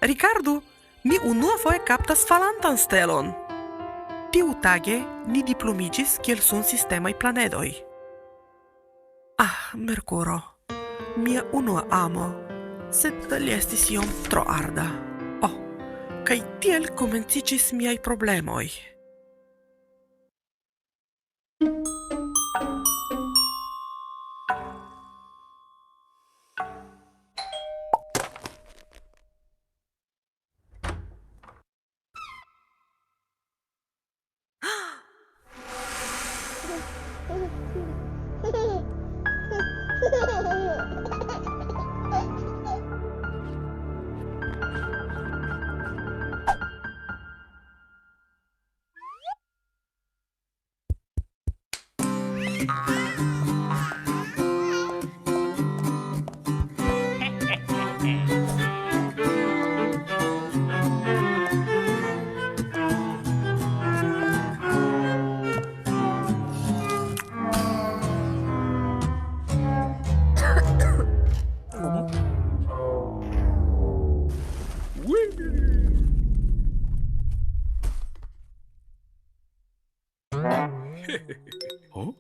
Ricardo, mi unuafoje kaptas falantan stelon. Tiutage ni diplomigis kiel sunsistemaj planedoj. Merkuro, mia unua amo, sed li estis iom tro arda. Kaj tiel komenciĝis miaj problemoj. Oh?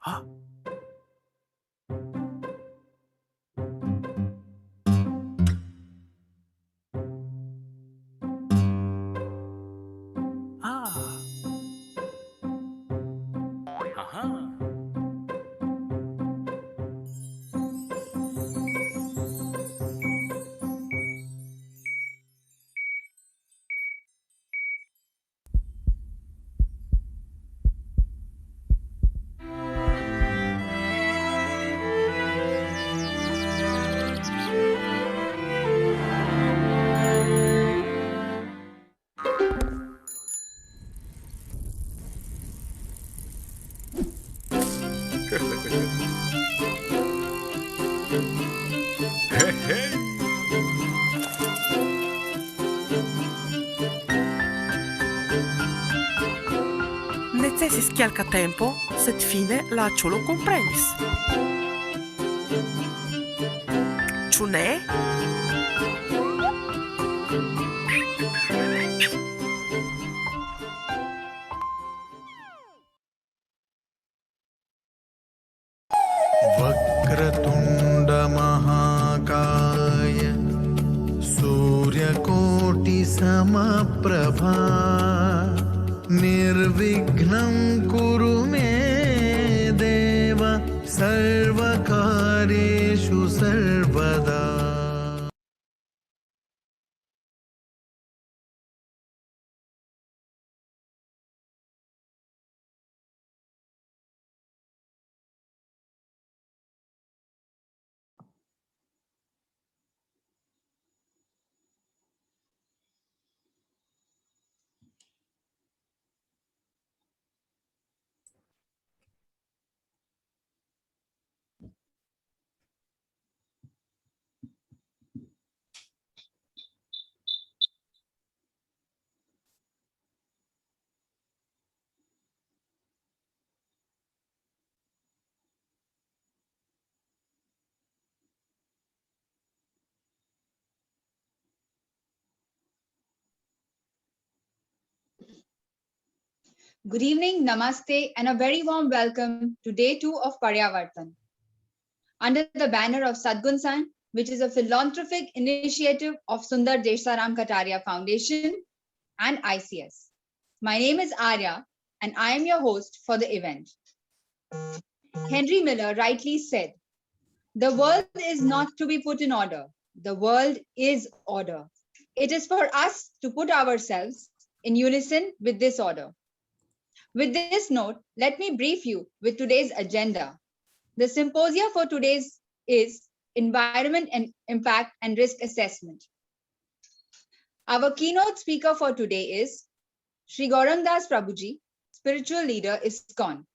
Ah. Ah. Aha. Hey, hey. Necesis kelka tempo, sed fine la aĉulo komprenis. Ĉu ne? वक्रतुण्डमहाकाय सूर्यकोटिसमप्रभा निर्विघ्नं कुरु मे देव सर्वकार्येषु सर्वदा। Good evening, namaste, and a very warm welcome to day 2 of Paryavartan. Under the banner of Sadgunsan, which is a philanthropic initiative of Sundar Desharam Kataria Foundation and ICS. My name is Arya, and I am your host for the event. Henry Miller rightly said, "The world is not to be put in order. The world is order. It is for us to put ourselves in unison with this order." With this note, let me brief you with today's agenda. The symposia for today's is Environment and Impact and Risk Assessment. Our keynote speaker for today is Sri Gaurang Das Prabhuji, Spiritual Leader ISKCON.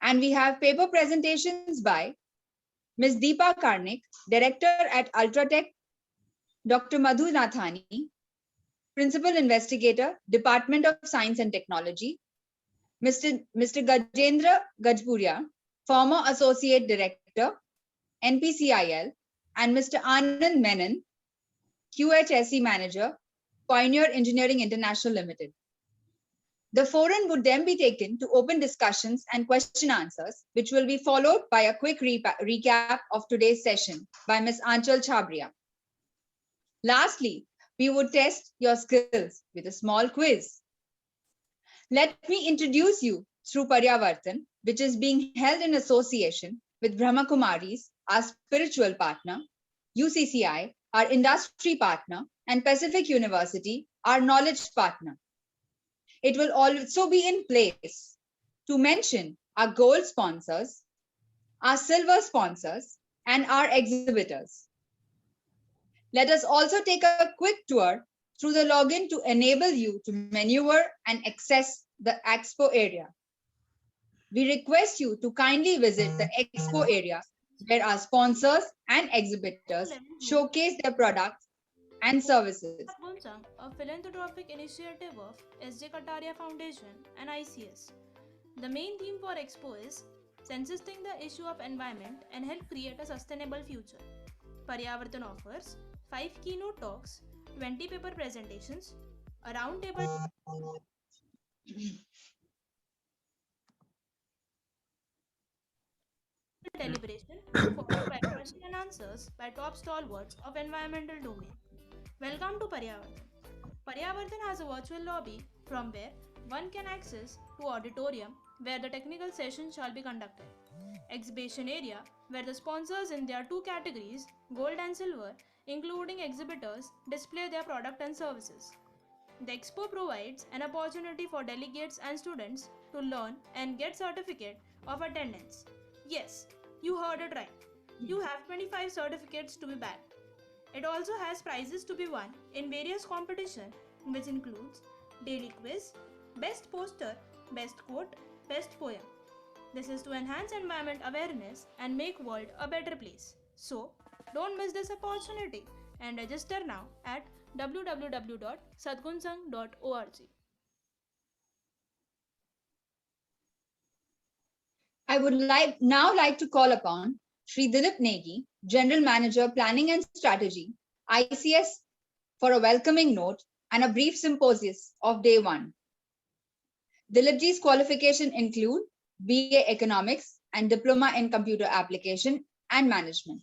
And we have paper presentations by Ms. Deepa Karnik, Director at Ultratech, Dr. Madhu Nathani, Principal Investigator, Department of Science and Technology, Mr. Gajendra Gajpuria, former Associate Director, NPCIL, and Mr. Anand Menon, QHSE Manager, Pioneer Engineering International Limited. The forum would then be taken to open discussions and question answers, which will be followed by a quick recap of today's session by Ms. Aanchal Chhabria. Lastly, we would test your skills with a small quiz. Let me introduce you through Paryavartan, which is being held in association with Brahma Kumaris, our spiritual partner, UCCI, our industry partner, and Pacific University, our knowledge partner. It will also be in place to mention our gold sponsors, our silver sponsors, and our exhibitors. Let us also take a quick tour through the login to enable you to maneuver and access the expo area. We request you to kindly visit the expo area where our sponsors and exhibitors showcase their products and services. Sadgunsan, a philanthropic initiative of S.J. Kataria Foundation and ICS. The main theme for Expo is sensitizing the issue of environment and help create a sustainable future. Paryavartan offers 5 keynote talks, 20 paper presentations, a roundtable deliberation followed by question and answers by top stalwarts of environmental domain. Welcome to Paryavartan. Paryavartan has a virtual lobby from where one can access to auditorium where the technical session shall be conducted. Exhibition area where the sponsors in their 2 categories, gold and silver, including exhibitors, display their product and services. The expo provides an opportunity for delegates and students to learn and get certificate of attendance. Yes, you heard it right. You have 25 certificates to be bagged. It also has prizes to be won in various competitions, which includes daily quiz, best poster, best quote, best poem. This is to enhance environment awareness and make world a better place. So, don't miss this opportunity and register now at www.sadgunsang.org. I would now like to call upon Sri Dilip Negi, General Manager, Planning and Strategy, ICS, for a welcoming note and a brief symposium of day 1. Dilipji's qualification include BA Economics and Diploma in Computer Application and Management.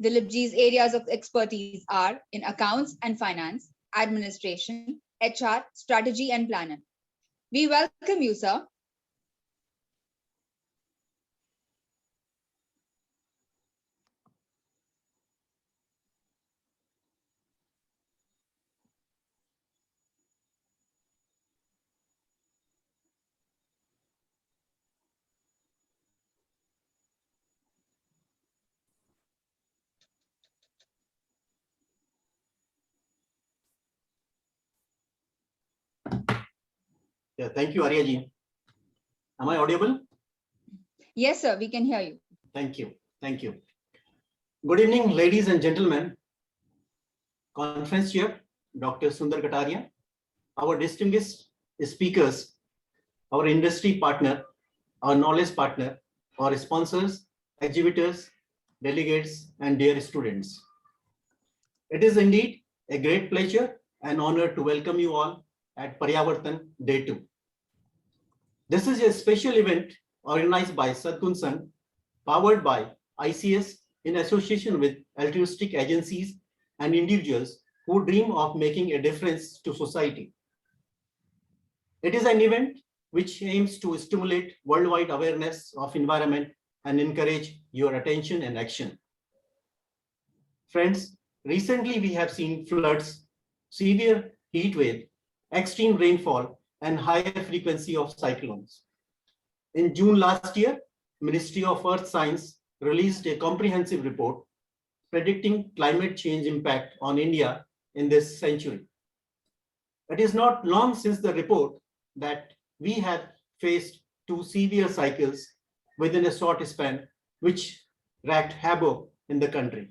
Dilipji's areas of expertise are in accounts and finance, administration, HR, strategy and planning. We welcome you, sir. Yeah, thank you, Arya ji. Am I audible? Yes, sir, we can hear you. Thank you. Thank you. Good evening, ladies and gentlemen. Conference Chair, Dr. Sundar Kataria, our distinguished speakers, our industry partner, our knowledge partner, our sponsors, exhibitors, delegates, and dear students. It is indeed a great pleasure and honor to welcome you all at Paryavartan Day 2. This is a special event organized by Sadgun Sangh, powered by ICS in association with altruistic agencies and individuals who dream of making a difference to society. It is an event which aims to stimulate worldwide awareness of environment and encourage your attention and action. Friends, recently we have seen floods, severe heat wave, extreme rainfall, and higher frequency of cyclones. In June last year, Ministry of Earth Science released a comprehensive report predicting climate change impact on India in this century. It is not long since the report that we have faced two severe cycles within a short span, which wreaked havoc in the country.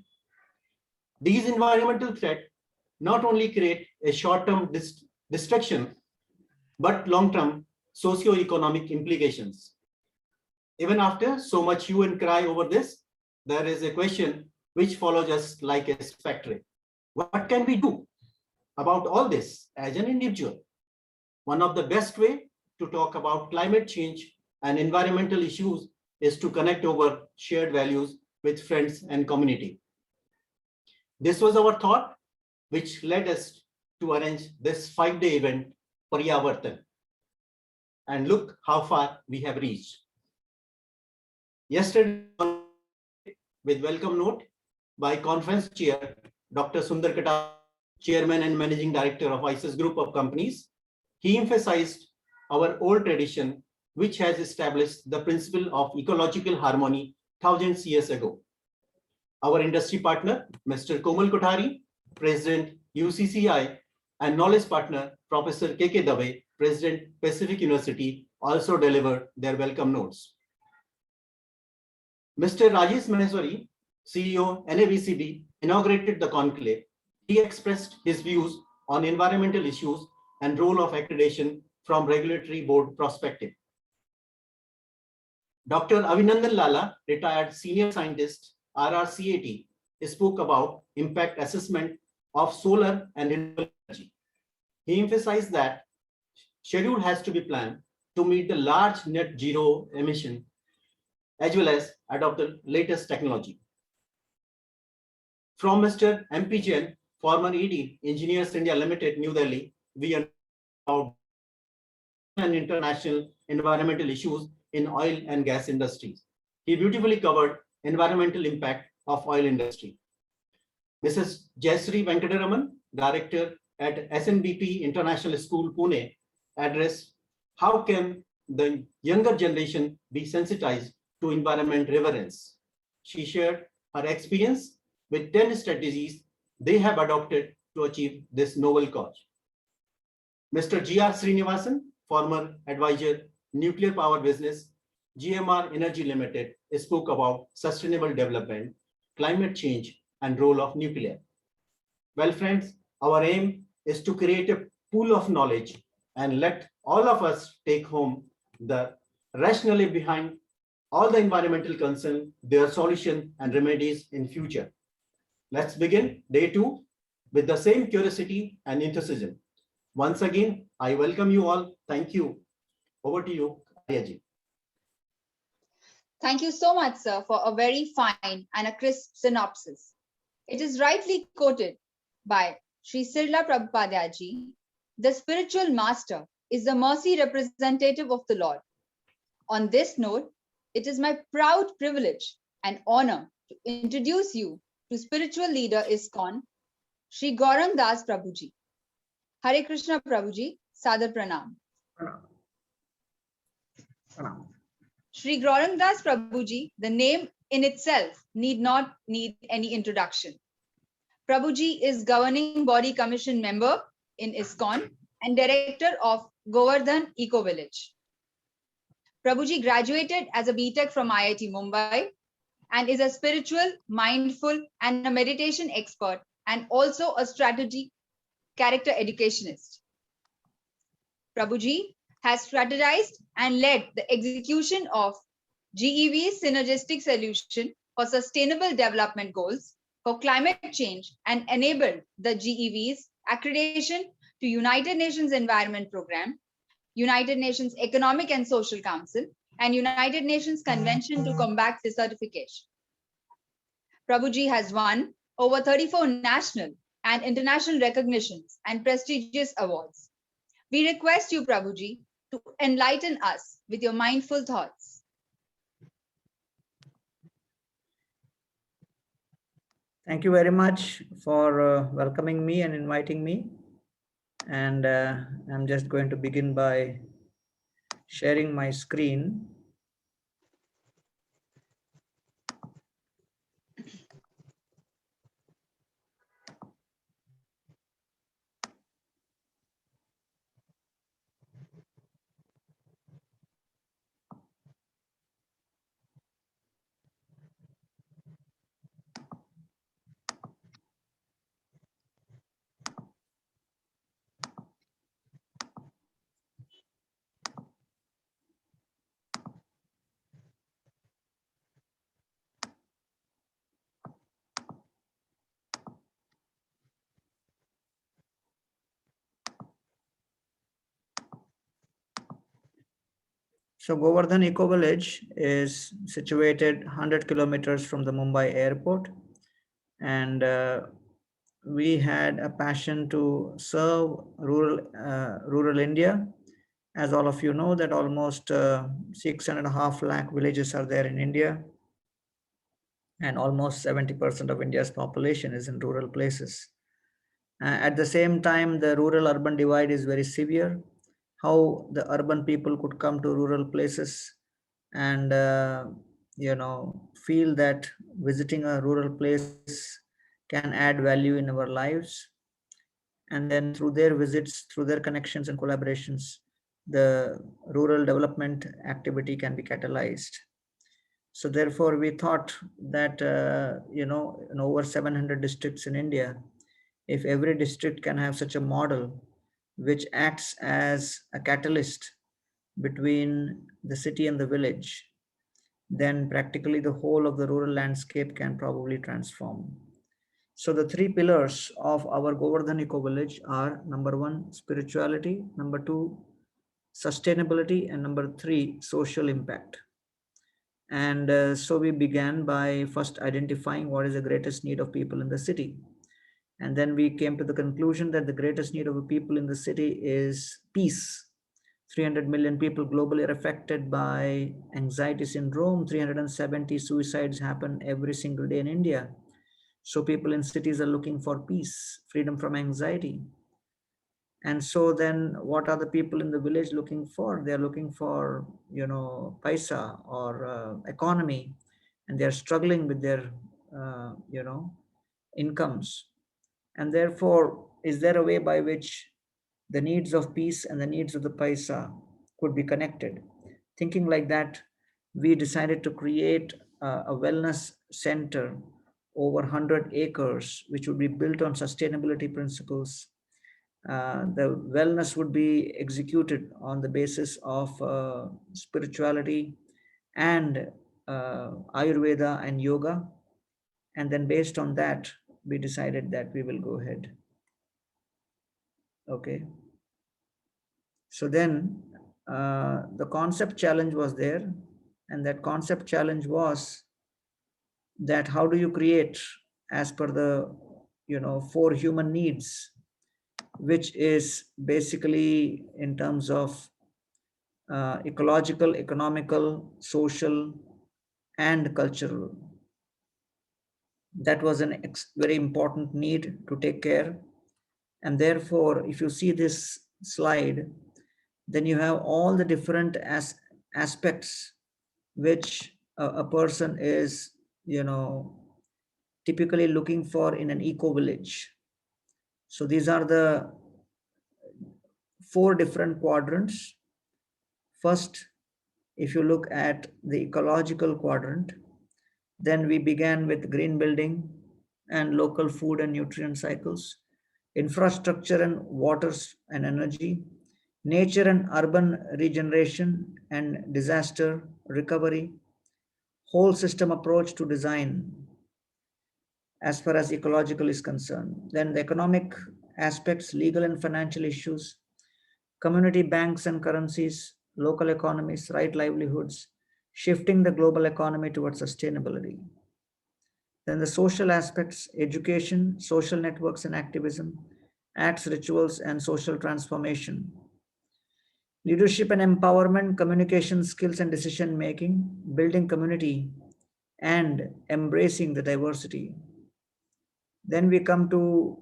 These environmental threats not only create a short-term destruction, but long-term socio-economic implications. Even after so much hue and cry over this, there is a question which follows us like a spectre. What can we do about all this as an individual? One of the best way to talk about climate change and environmental issues is to connect over shared values with friends and community. This was our thought, which led us to arrange this 5-day event, Paryavartan. And look how far we have reached. Yesterday, with welcome note by conference chair, Dr. Sundar Kataria, Chairman and Managing Director of ICIS Group of Companies, he emphasized our old tradition, which has established the principle of ecological harmony thousands of years ago. Our industry partner, Mr. Komal Kothari, President UCCI, and knowledge partner, Professor K.K. Dave, President Pacific University, also delivered their welcome notes. Mr. Rajesh Maheshwari, CEO NABCB, inaugurated the conclave. He expressed his views on environmental issues and role of accreditation from regulatory board perspective. Dr. Avinandan Lala, retired senior scientist, RRCAT, spoke about impact assessment of solar and renewable energy. He emphasized that schedule has to be planned to meet the large net zero emission as well as adopt the latest technology. From Mr. MP Jain, former ED, Engineers India Limited, New Delhi, we are about and international environmental issues in oil and gas industries. He beautifully covered environmental impact of oil industry. Mrs. Jayashree Venkataraman, Director at SNBP International School, Pune, addressed how can the younger generation be sensitized to environment reverence. She shared her experience with 10 strategies they have adopted to achieve this noble cause. Mr. G.R. Srinivasan, former advisor, nuclear power business, GMR Energy Limited, spoke about sustainable development, climate change, and role of nuclear. Well, friends, our aim is to create a pool of knowledge and let all of us take home the rationale behind all the environmental concern, their solution and remedies in future. Let's begin day 2 with the same curiosity and enthusiasm. Once again, I welcome you all. Thank you. Over to you, Aryaji. Thank you so much, sir, for a very fine and a crisp synopsis. It is rightly quoted by Sri Srila Prabhupada Ji, the spiritual master is the mercy representative of the Lord. On this note, it is my proud privilege and honor to introduce you to spiritual leader ISKCON, Sri Gaurang Das Prabhuji. Hare Krishna Prabhuji, Sadar Pranam. Sri Gaurang Das Prabhuji, the name in itself need not need any introduction. Prabhuji is governing body commission member in ISKCON and director of Govardhan Eco Village. Prabhuji graduated as a BTech from IIT Mumbai and is a spiritual, mindful, and a meditation expert, and also a strategy character educationist. Prabhuji has strategized and led the execution of GEV's synergistic solution for sustainable development goals for climate change and enabled the GEV's accreditation to United Nations Environment Program, United Nations Economic and Social Council, and United Nations Convention to Combat Desertification. Prabhuji has won over 34 national and international recognitions and prestigious awards. We request you, Prabhuji, to enlighten us with your mindful thoughts. Thank you very much for welcoming me and inviting me. And I'm just going to begin by sharing my screen. So Govardhan Eco Village is situated 100 kilometers from the Mumbai airport. And we had a passion to serve rural India. As all of you know, that almost 6.5 lakh villages are there in India. And almost 70% of India's population is in rural places. At the same time, the rural-urban divide is very severe. How the urban people could come to rural places and feel that visiting a rural place can add value in our lives, and then through their visits, through their connections and collaborations, the rural development activity can be catalyzed. So therefore we thought that in over 700 districts in India, if every district can have such a model which acts as a catalyst between the city and the village, then practically the whole of the rural landscape can probably transform. So the three pillars of our Govardhan Eco Village are: number one, spirituality; number two, sustainability; and number three, social impact. And so we began by first identifying what is the greatest need of people in the city. And then we came to the conclusion that the greatest need of the people in the city is peace. 300 million people globally are affected by anxiety syndrome. 370 suicides happen every single day in India. So people in cities are looking for peace, freedom from anxiety. And so then what are the people in the village looking for? They're looking for, paisa or economy, and they're struggling with their, incomes. And therefore, is there a way by which the needs of peace and the needs of the paisa could be connected? Thinking like that, we decided to create a wellness center over 100 acres, which would be built on sustainability principles. The wellness would be executed on the basis of spirituality and Ayurveda and yoga. And then based on that, we decided that we will go ahead. Okay. So then the concept challenge was there. And that concept challenge was that how do you create as per the, 4 human needs, which is basically in terms of ecological, economical, social, and cultural. That was a very important need to take care. And therefore, if you see this slide, then you have all the different aspects which a person is, typically looking for in an eco village. So these are the 4 different quadrants. First, if you look at the ecological quadrant, then we began with green building and local food and nutrient cycles, infrastructure and waters and energy, nature and urban regeneration and disaster recovery, whole system approach to design as far as ecological is concerned. Then the economic aspects, legal and financial issues, community banks and currencies, local economies, right livelihoods, shifting the global economy towards sustainability. Then the social aspects, education, social networks and activism, acts, rituals, and social transformation. Leadership and empowerment, communication skills and decision making, building community, and embracing the diversity. Then we come to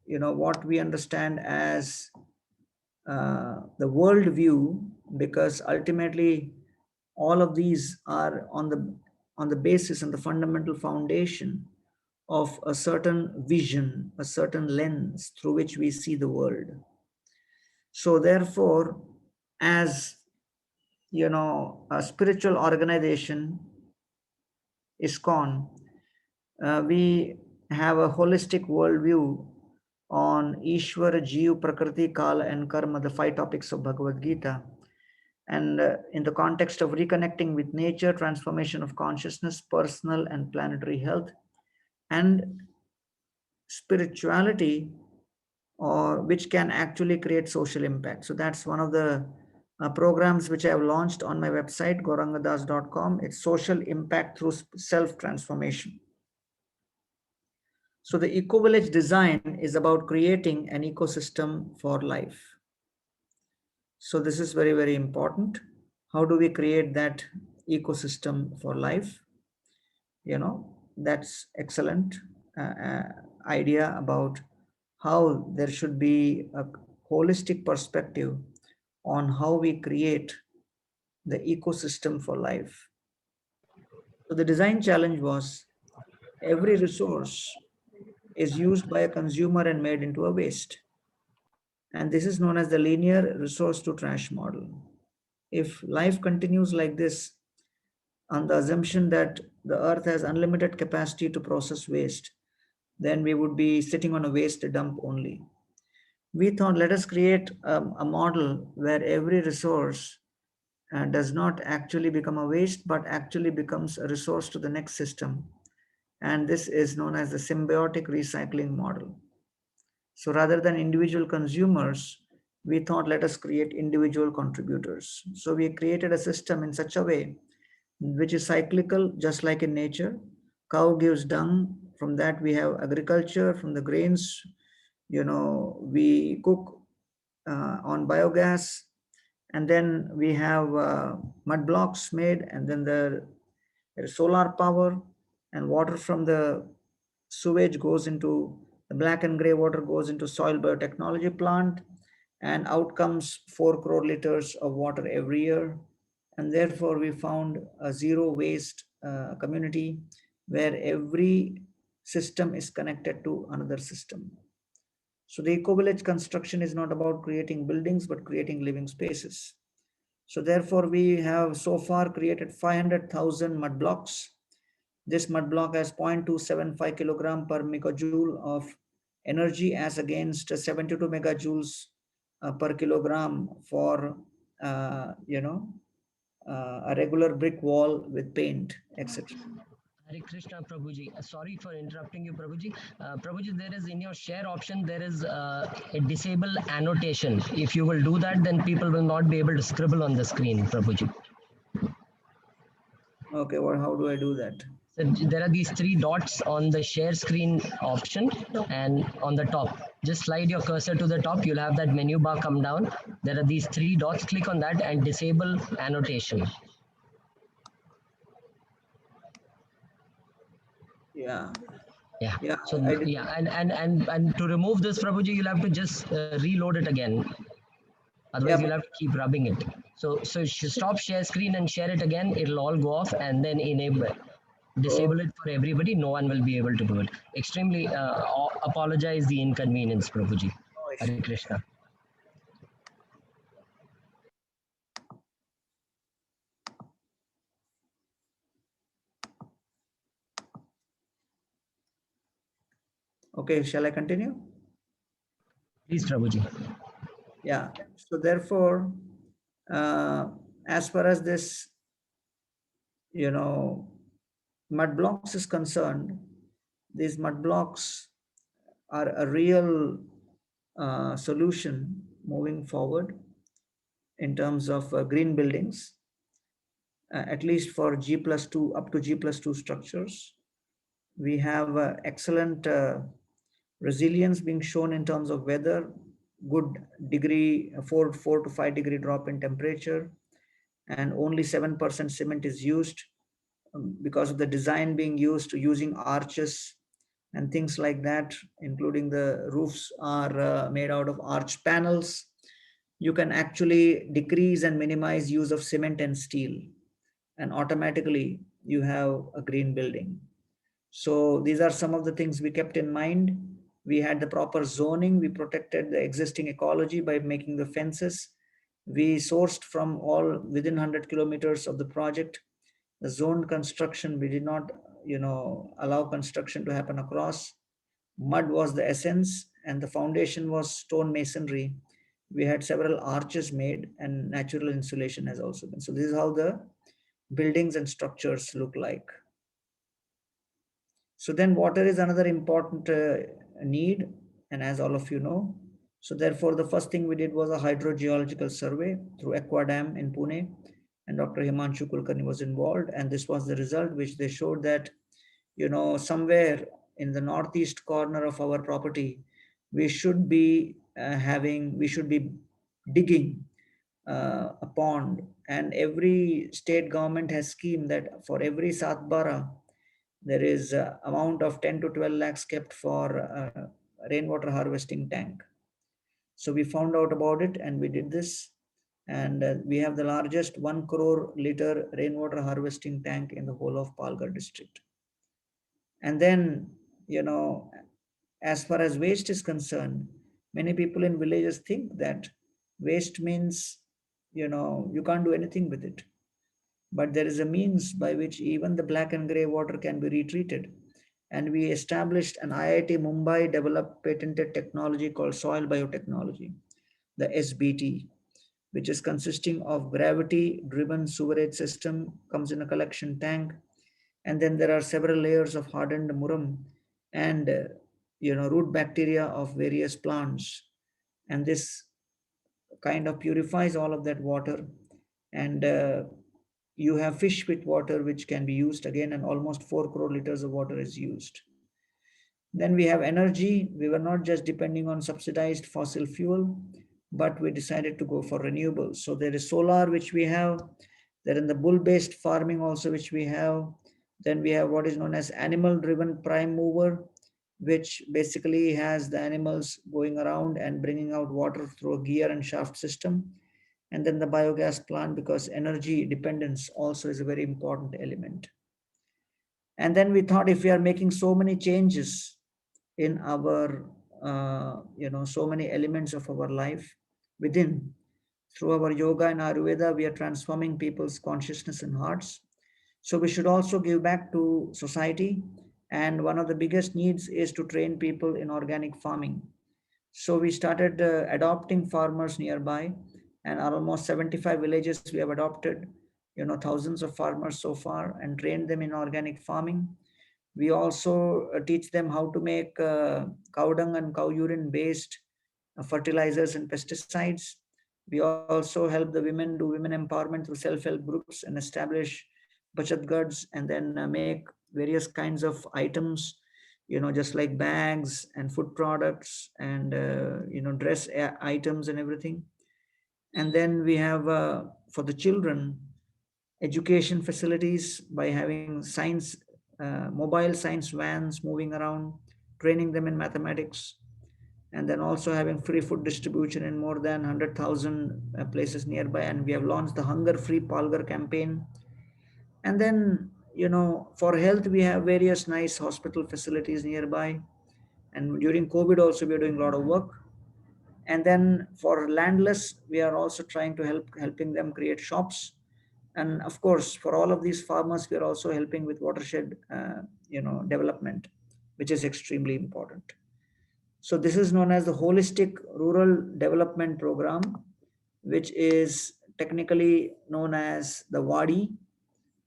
what we understand as the world view, because ultimately all of these are on the basis and the fundamental foundation of a certain vision, a certain lens through which we see the world. So therefore, as a spiritual organization, ISKCON, we have a holistic worldview on Ishvara, Jeev, Prakriti, Kala, and Karma, the 5 topics of Bhagavad Gita. And in the context of reconnecting with nature, transformation of consciousness, personal and planetary health, and spirituality, or which can actually create social impact. So that's one of the programs which I have launched on my website, gaurangadas.com. It's social impact through self-transformation. So the eco-village design is about creating an ecosystem for life. So this is very, very important. How do we create that ecosystem for life? That's excellent idea about how there should be a holistic perspective on how we create the ecosystem for life. So the design challenge was every resource is used by a consumer and made into a waste. And this is known as the linear resource to trash model. If life continues like this, on the assumption that the earth has unlimited capacity to process waste, then we would be sitting on a waste dump only. We thought, let us create a model where every resource does not actually become a waste, but actually becomes a resource to the next system. And this is known as the symbiotic recycling model. So rather than individual consumers, we thought, let us create individual contributors. So we created a system in such a way which is cyclical, just like in nature. Cow gives dung. From that we have agriculture. From the grains, we cook on biogas. And then we have mud blocks made, and then there is solar power, and water from the sewage goes into the black and gray water goes into soil biotechnology plant, and out comes 4 crore liters of water every year. And therefore we found a zero waste community where every system is connected to another system. So the eco-village construction is not about creating buildings, but creating living spaces. So therefore we have so far created 500,000 mud blocks. This mud block has 0.275 kilogram per megajoule of energy, as against 72 megajoules per kilogram for a regular brick wall with paint, etc. Hare Krishna, Prabhuji. Sorry for interrupting you, Prabhuji. Prabhuji, there is in your share option, there is a disable annotation. If you will do that, then people will not be able to scribble on the screen, Prabhuji. Okay, well, how do I do that? So there are these 3 dots on the share screen option, and on the top, just slide your cursor to the top. You'll have that menu bar come down. There are these 3 dots. Click on that and disable annotation. Yeah. So and to remove this, Prabhuji, you'll have to just reload it again. Otherwise, you'll have to keep rubbing it. So stop share screen and share it again. It'll all go off, and then disable it for everybody. No one will be able to do it. Extremely apologize the inconvenience, Prabhuji. Hare Krishna. Okay, shall I continue? Please, Prabhuji. Yeah. So therefore, as far as this, mud blocks is concerned, these mud blocks are a real solution moving forward in terms of green buildings, at least for G+2 up to G+2 structures. We have excellent resilience being shown in terms of weather, good degree, 4 to 5 degree drop in temperature, and only 7% cement is used because of the design being used, using arches and things like that, including the roofs are made out of arch panels. You can actually decrease and minimize use of cement and steel, and automatically you have a green building. So these are some of the things we kept in mind. We had the proper zoning. We protected the existing ecology by making the fences. We sourced from all within 100 kilometers of the project. The zoned construction, we did not, allow construction to happen across. Mud was the essence, and the foundation was stone masonry. We had several arches made, and natural insulation has also been. So this is how the buildings and structures look like. So then water is another important need, and as all of you know. So therefore, the first thing we did was a hydrogeological survey through Aquadam in Pune, and Dr. Himanshu Kulkarni was involved. And this was the result, which they showed that, somewhere in the northeast corner of our property, we should be digging a pond, and every state government has scheme that for every Satbara, there is amount of 10 to 12 lakhs kept for rainwater harvesting tank. So we found out about it and we did this, and we have the largest 1 crore liter rainwater harvesting tank in the whole of Palghar district. And then, as far as waste is concerned, many people in villages think that waste means, you can't do anything with it. But there is a means by which even the black and gray water can be retreated. And we established an IIT Mumbai developed patented technology called soil biotechnology, the SBT, which is consisting of gravity driven sewerage system, comes in a collection tank. And then there are several layers of hardened muram and, root bacteria of various plants. And this kind of purifies all of that water. And you have fish with water, which can be used again, and almost 4 crore liters of water is used. Then we have energy. We were not just depending on subsidized fossil fuel, but we decided to go for renewables. So there is solar, which we have. There is the bull-based farming also, which we have. Then we have what is known as animal-driven prime mover, which basically has the animals going around and bringing out water through a gear and shaft system. And then the biogas plant, because energy dependence also is a very important element. And then we thought, if we are making so many changes in our, so many elements of our life within, through our yoga and Ayurveda, we are transforming people's consciousness and hearts. So we should also give back to society. And one of the biggest needs is to train people in organic farming. So we started adopting farmers nearby, and almost 75 villages we have adopted, thousands of farmers so far, and trained them in organic farming. We also teach them how to make cow dung and cow urine based fertilizers and pesticides. We also help the women do women empowerment through self-help groups and establish bachat ghats, and then make various kinds of items, just like bags and food products and, dress items and everything. And then we have, for the children, education facilities by having science, mobile science vans moving around, training them in mathematics, and then also having free food distribution in more than 100,000 places nearby. And we have launched the Hunger Free Palghar campaign. And then, for health, we have various nice hospital facilities nearby. And during COVID also, we are doing a lot of work. And then for landless, we are also trying to helping them create shops. And of course, for all of these farmers, we are also helping with watershed, development, which is extremely important. So this is known as the Holistic Rural Development Program, which is technically known as the WADI.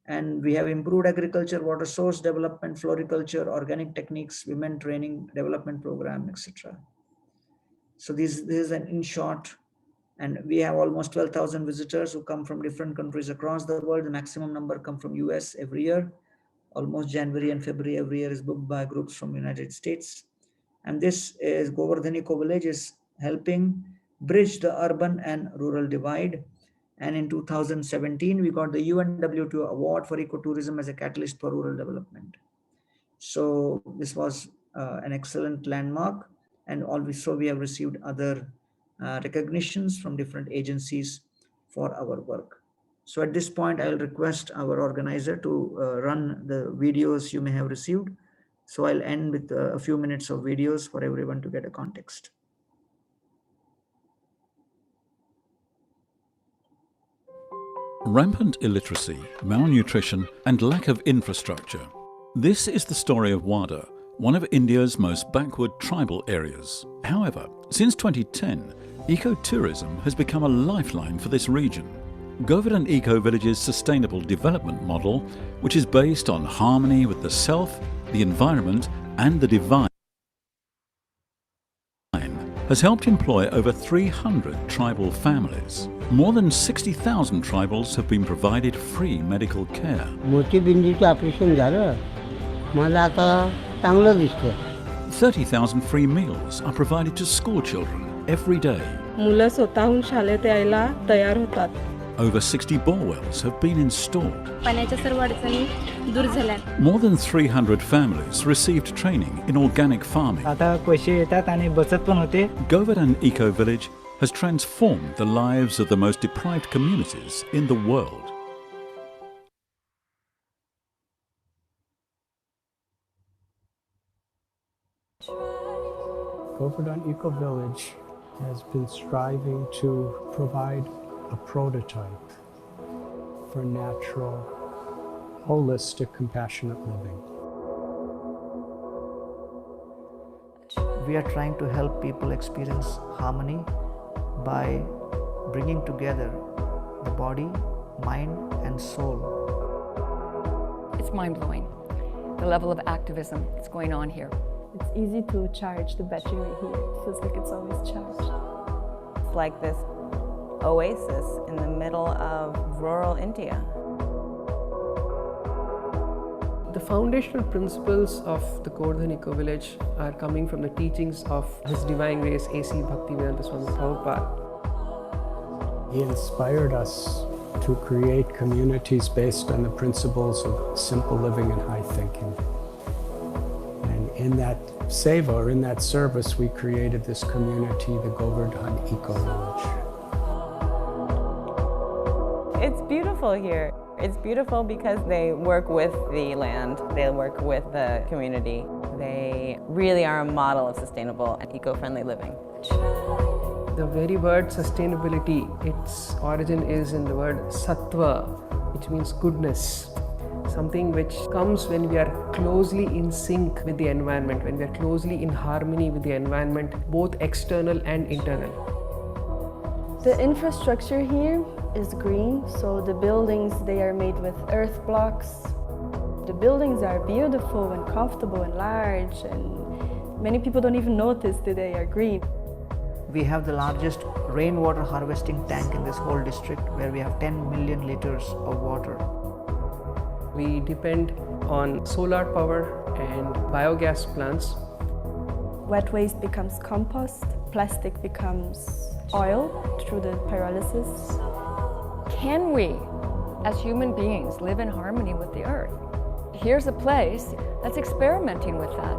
And we have improved agriculture, water source development, floriculture, organic techniques, women training development program, etc. So this is an in short And we have almost 12,000 visitors who come from different countries across the world. The maximum number come from US every year. Almost January and February every year is booked by groups from United States. And this is Govardhan Eco Village is helping bridge the urban and rural divide. And in 2017, we got the UNWTO Award for Ecotourism as a catalyst for rural development. So this was an excellent landmark. And also we have received other recognitions from different agencies for our work. So at this point, I'll request our organizer to run the videos you may have received. So I'll end with a few minutes of videos for everyone to get a context. Rampant illiteracy, malnutrition, and lack of infrastructure. This is the story of Wada, one of India's most backward tribal areas. However, since 2010, ecotourism has become a lifeline for this region. Govardhan Eco Village's sustainable development model, which is based on harmony with the self, the environment, and the divine, has helped employ over 300 tribal families. More than 60,000 tribals have been provided free medical care. मोतीबिंदूचं operation झालं मला आता चांगलं दिसतं. 30,000 free meals are provided to school children every day. मुलं स्वतःहून शाळेत यायला तयार होतात. Over 60 borewells have been installed. पाण्याच्या सर्व अडचणी दूर झाल्या. More than 300 families received training in organic farming. आता पैसे येतात आणि बचत पण होते. Govardhan Eco Village has transformed the lives of the most deprived communities in the world. Govardhan Eco Village has been striving to provide a prototype for natural, holistic, compassionate living. We are trying to help people experience harmony by bringing together the body, mind, and soul. It's mind-blowing, the level of activism that's going on here. It's easy to charge the battery here. It feels like it's always charged. It's like this oasis in the middle of rural India. The foundational principles of the Govardhan Eco Village are coming from the teachings of His Divine Grace A.C. Bhaktivedanta Swami Prabhupada. He inspired us to create communities based on the principles of simple living and high thinking. And in that seva, or in that service, we created this community, the Govardhan Eco Village. It's beautiful here. It's beautiful because they work with the land, they work with the community. They really are a model of sustainable and eco-friendly living. The very word sustainability, its origin is in the word sattva, which means goodness. Something which comes when we are closely in sync with the environment, when we are closely in harmony with the environment, both external and internal. The infrastructure here is green, so the buildings, they are made with earth blocks. The buildings are beautiful and comfortable and large, and many people don't even notice that they are green. We have the largest rainwater harvesting tank in this whole district, where we have 10 million liters of water. We depend on solar power and biogas plants. Wet waste becomes compost, plastic becomes oil through the pyrolysis. Can we, as human beings, live in harmony with the earth? Here's a place that's experimenting with that.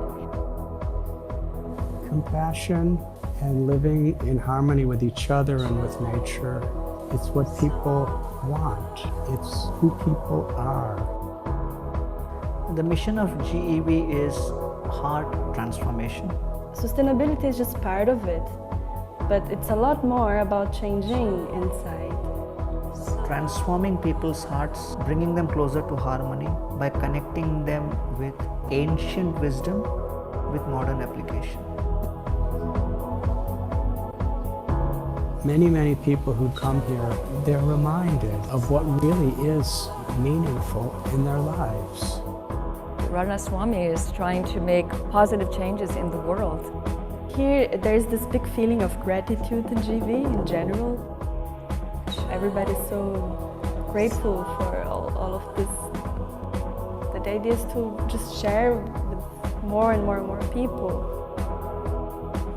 Compassion and living in harmony with each other and with nature, it's what people want. It's who people are. The mission of GEV is heart transformation. Sustainability is just part of it, but it's a lot more about changing inside. Transforming people's hearts, bringing them closer to harmony by connecting them with ancient wisdom with modern application. Many people who come here, they're reminded of what really is meaningful in their lives. Radha Swami is trying to make positive changes in the world. Here, there's this big feeling of gratitude in GV in general. Everybody's so grateful for all of this. The idea is to just share with more and more people.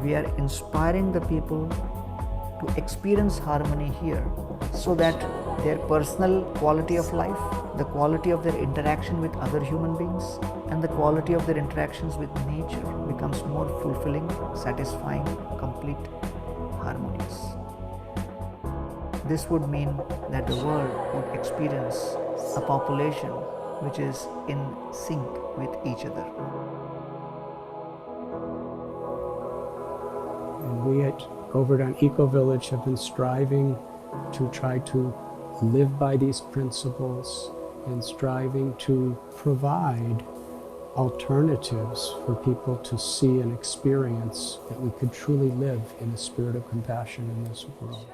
We are inspiring the people to experience harmony here so that their personal quality of life, the quality of their interaction with other human beings, and the quality of their interactions with nature becomes more fulfilling, satisfying, complete, harmonious. This would mean that the world would experience a population which is in sync with each other. And we at Govardhan Eco Village have been striving to try to live by these principles and striving to provide alternatives for people to see and experience that we could truly live in a spirit of compassion in this world.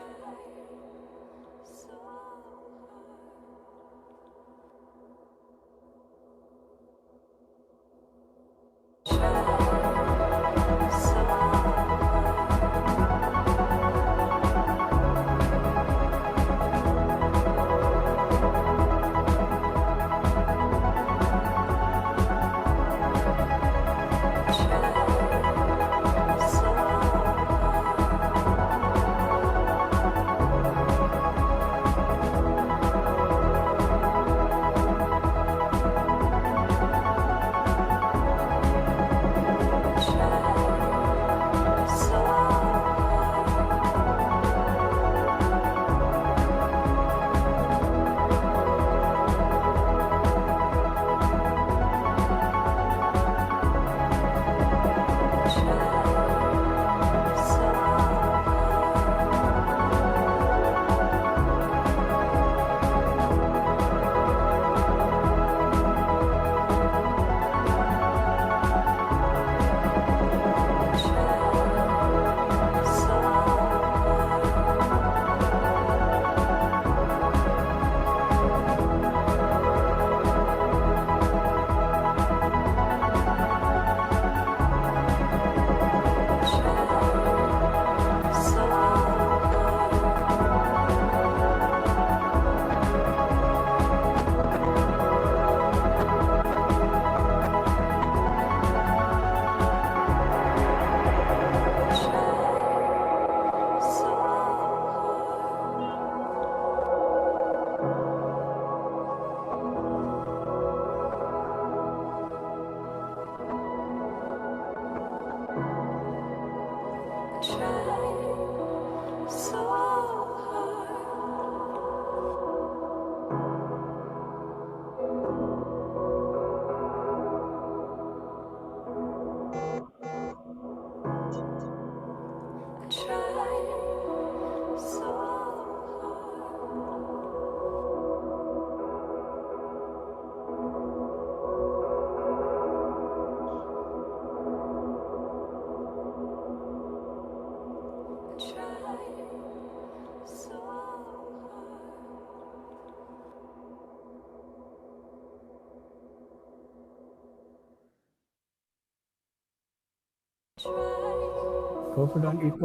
Govardhan Eco.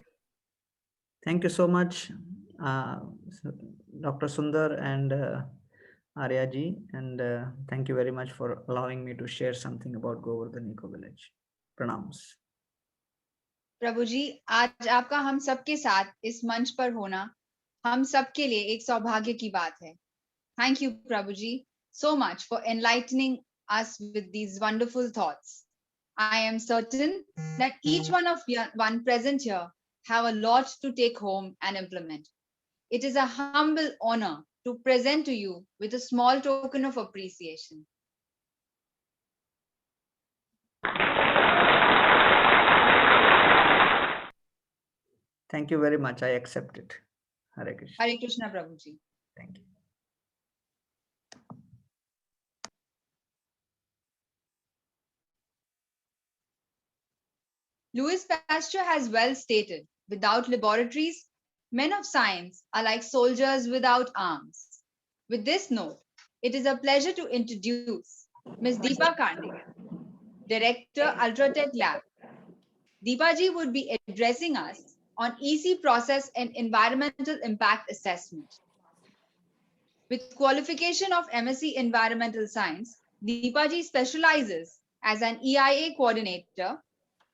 Thank you so much, Dr. Sundar and Arya ji, and thank you very much for allowing me to share something about Govardhan Eco Village. Pranams. प्रभु जी, आज आपका हम सबके साथ इस मंच पर होना हम सबके लिए एक सौभाग्य की बात है. Thank you, Prabhu ji, so much for enlightening us with these wonderful thoughts. I am certain that each one present here have a lot to take home and implement. It is a humble honor to present to you with a small token of appreciation. Thank you very much. I accept it. Hare Krishna. Hare Krishna, Prabhu ji. Thank you. Louis Pasteur has well stated, without laboratories, men of science are like soldiers without arms. With this note, it is a pleasure to introduce Ms. Deepa Kande, Director, Ultratech Lab. Deepaji would be addressing us on EC process and environmental impact assessment. With qualification of MSc Environmental Science, Deepaji specializes as an EIA coordinator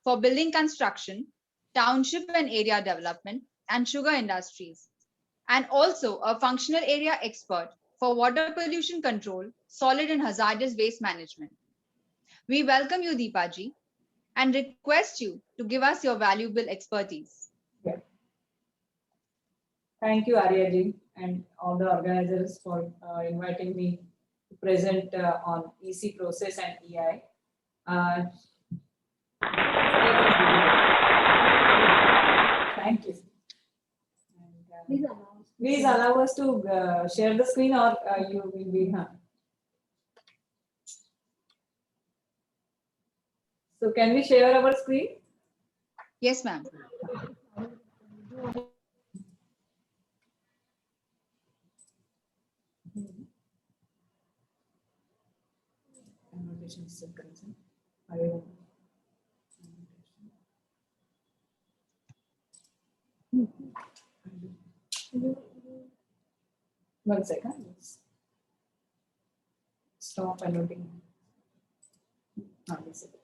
for building construction, township and area development, and sugar industries, and also a functional area expert for water pollution control, solid and hazardous waste management. We welcome you, Deepaji, and request you to give us your valuable expertise. Thank you, Aryaji, and all the organizers for inviting me to present on EC process and EI. Thank you. And, please allow us to share the screen, or you will be. So can we share our screen? Yes, ma'am. One second. Stop annotating. One second.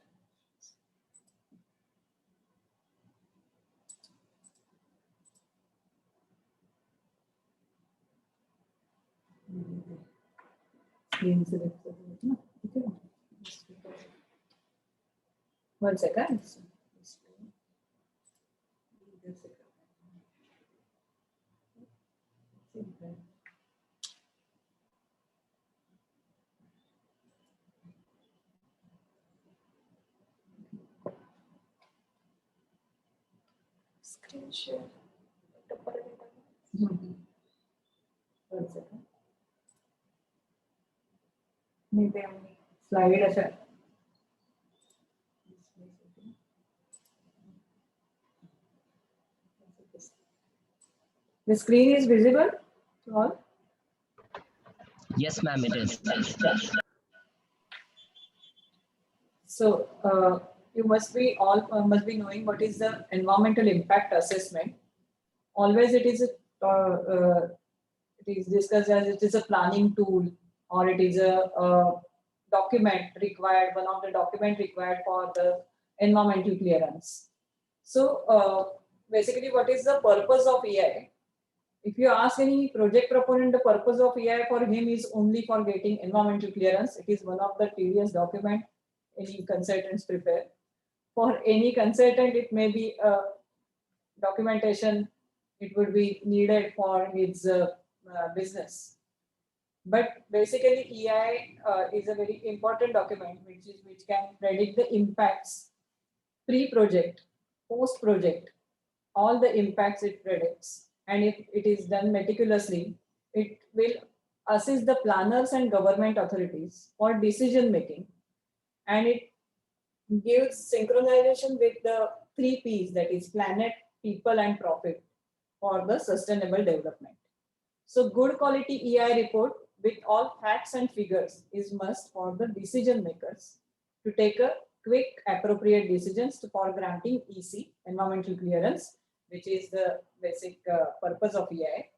Screen share. One second. Maybe slide aside. The screen is visible to all? Yes, ma'am, it is. So you must be knowing what is the environmental impact assessment. Always it is discussed as it is a planning tool, or it is a document required, one of the document required for the environmental clearance. So basically, what is the purpose of EI? If you ask any project proponent, the purpose of EI for him is only for getting environmental clearance. It is one of the tedious document any consultants prepare. For any consultant, it may be a documentation. It would be needed for his business. But basically, EI is a very important document which can predict the impacts pre-project, post-project, all the impacts it predicts. And if it is done meticulously, it will assist the planners and government authorities for decision making. And it gives synchronization with the 3 Ps, that is planet, people, and profit for the sustainable development. So good quality EI report with all facts and figures is must for the decision makers to take a quick, appropriate decisions for granting EC, environmental clearance, which is the basic purpose of EI.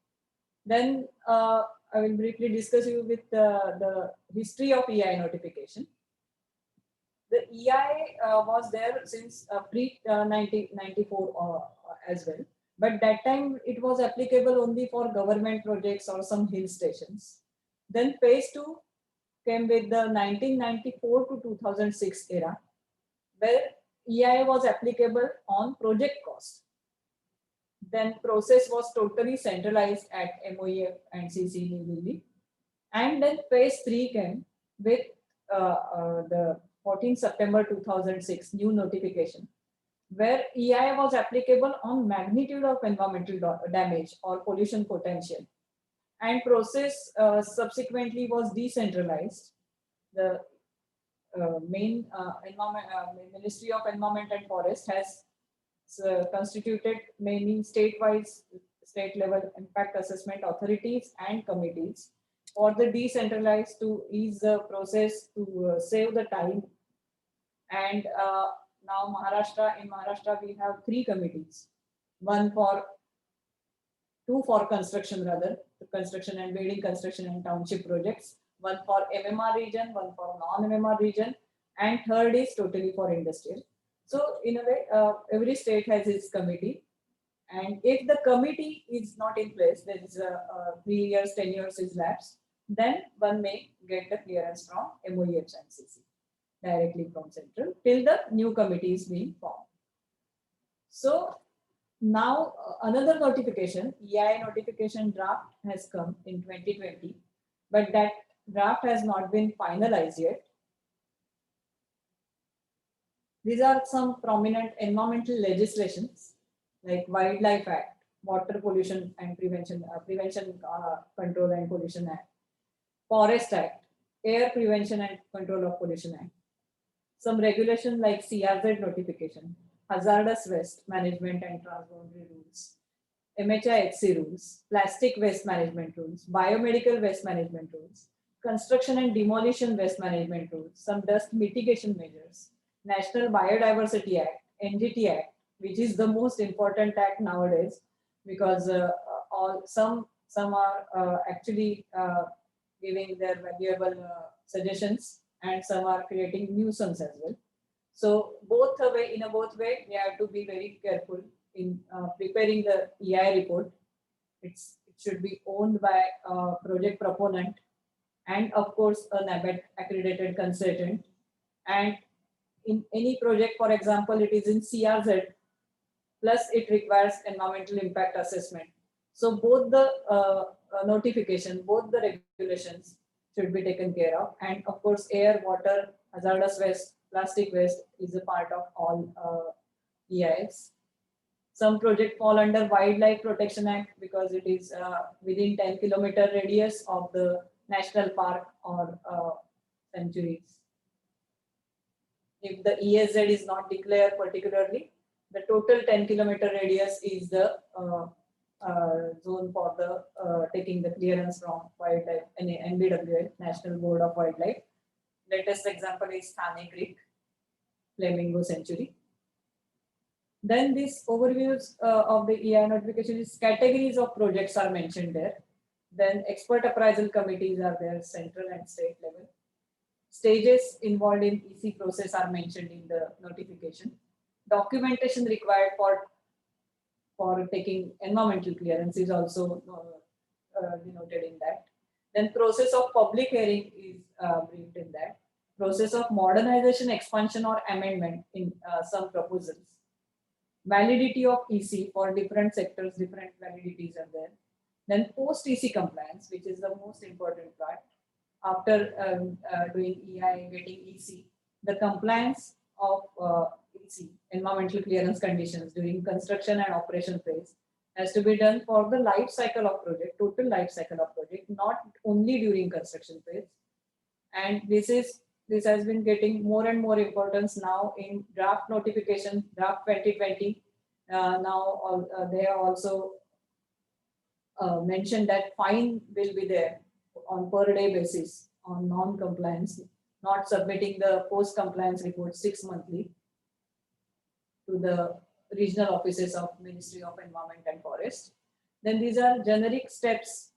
Then I will briefly discuss you with the history of EI notification. The EI was there since pre-1994 as well, but that time it was applicable only for government projects or some hill stations. Then phase 2 came with the 1994 to 2006 era, where EI was applicable on project cost. Then process was totally centralized at MOEF and CC New Delhi. And then phase 3 came with the 14 September 2006 new notification, where EI was applicable on magnitude of environmental damage or pollution potential. And process subsequently was decentralized. The main Ministry of Environment and Forest has constituted many state level impact assessment authorities and committees for the decentralized to ease the process, to save the time. And now in Maharashtra, we have 3 committees, two for construction rather, the construction and building construction and township projects, one for MMR region, one for non-MMR region, and third is totally for industrial. So in a way, every state has its committee. And if the committee is not in place, there is 3 years, 10 years is lapsed, then one may get the clearance from MOEF and CC directly from central till the new committee is being formed. So now another notification, EIA notification draft has come in 2020, but that draft has not been finalized yet. These are some prominent environmental legislations like Wildlife Act, Water Pollution and Prevention Control and Pollution Act, Forest Act, Air Prevention and Control of Pollution Act. Some regulation like CRZ notification, Hazardous Waste Management and Transboundary Rules, MHIHC rules, Plastic Waste Management rules, Biomedical Waste Management rules, Construction and Demolition Waste Management rules, some dust mitigation measures, National Biodiversity Act, NGT Act, which is the most important act nowadays because some are actually giving their valuable suggestions and some are creating nuisance as well. So in a both way, we have to be very careful in preparing the EIA report. It should be owned by a project proponent and of course a NABET accredited consultant. And in any project, for example, it is in CRZ, plus it requires environmental impact assessment. So both the notification, both the regulations should be taken care of. And of course, air, water, hazardous waste, plastic waste is a part of all EIS. Some project fall under Wildlife Protection Act because it is within 10-kilometer radius of the national park or sanctuaries. If the ESZ is not declared particularly, the total 10-kilometer radius is the zone for the taking the clearance from wildlife and NBWL, National Board of Wildlife. Latest example is Thane Creek, Flamingo Sanctuary. Then this overviews of the EIA notification is categories of projects are mentioned there. Then expert appraisal committees are there, central and state level. Stages involved in EC process are mentioned in the notification. Documentation required for taking environmental clearance is also denoted in that. Then process of public hearing is briefed in that. Process of modernization, expansion or amendment in some proposals. Validity of EC for different sectors, different validities are there. Then post EC compliance, which is the most important part. After doing EI, getting EC, the compliance of EC, environmental clearance conditions during construction and operation phase has to be done for the life cycle of project, total life cycle of project, not only during construction phase. And this has been getting more and more importance now in draft notification, draft 2020. Now they have also mentioned that fine will be there on per day basis on non-compliance, not submitting the post-compliance report 6 monthly to the regional offices of Ministry of Environment and Forest. Then these are generic steps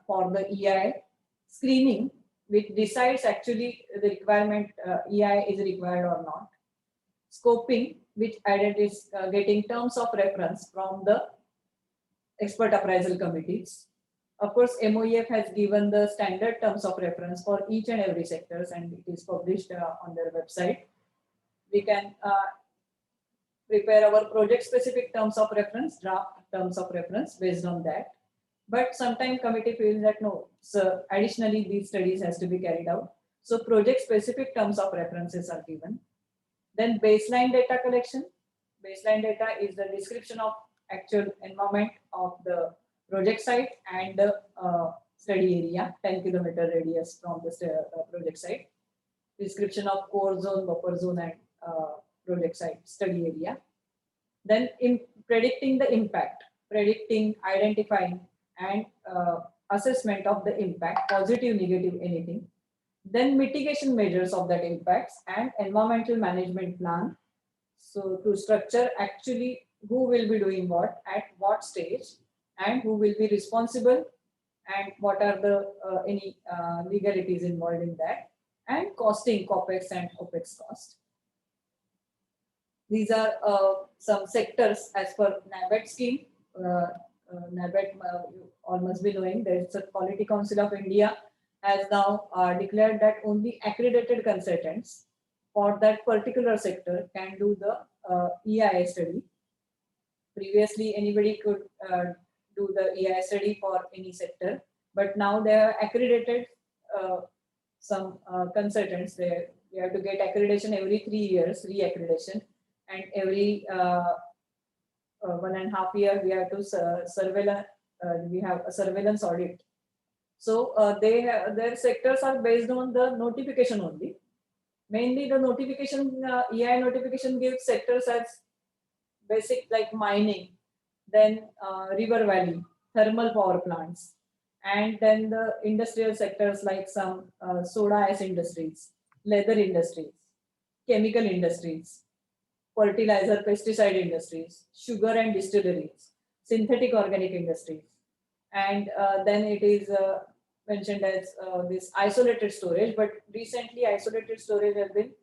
for the EI screening, which decides actually the requirement EI is required or not. Scoping, which is getting terms of reference from the expert appraisal committees. Of course, MOEF has given the standard terms of reference for each and every sectors and it is published on their website. We can prepare our project specific terms of reference, draft terms of reference based on that. But sometimes committee feels that no, so additionally these studies has to be carried out. So project specific terms of references are given. Then baseline data collection. Baseline data is the description of actual environment of the project site and the study area, 10-kilometer radius from the project site. Description of core zone, buffer zone and project site study area. Then in predicting the impact, predicting, identifying and assessment of the impact, positive, negative, anything. Then mitigation measures of that impacts and environmental management plan So to structure actually who will be doing what at what stage and who will be responsible and what are the any legalities involved in that, and costing COPEX and OPEX cost. These are some sectors as per NABET scheme. NABET, you all must be knowing, there is a Quality Council of India has now declared that only accredited consultants for that particular sector can do the EIA study. Previously, anybody could do the EIA study for any sector, but now they are accredited some consultants. They have to get accreditation every 3 years, re-accreditation, and every 1.5 years we have to surveillance. We have a surveillance audit. So their sectors are based on the notification only. Mainly the notification, EI notification gives sectors as basic like mining, then river valley, thermal power plants, and then the industrial sectors like some soda ash industries, leather industries, chemical industries, fertilizer, pesticide industries, sugar and distilleries, synthetic organic industries. And then it is mentioned as this isolated storage, but recently isolated storage has been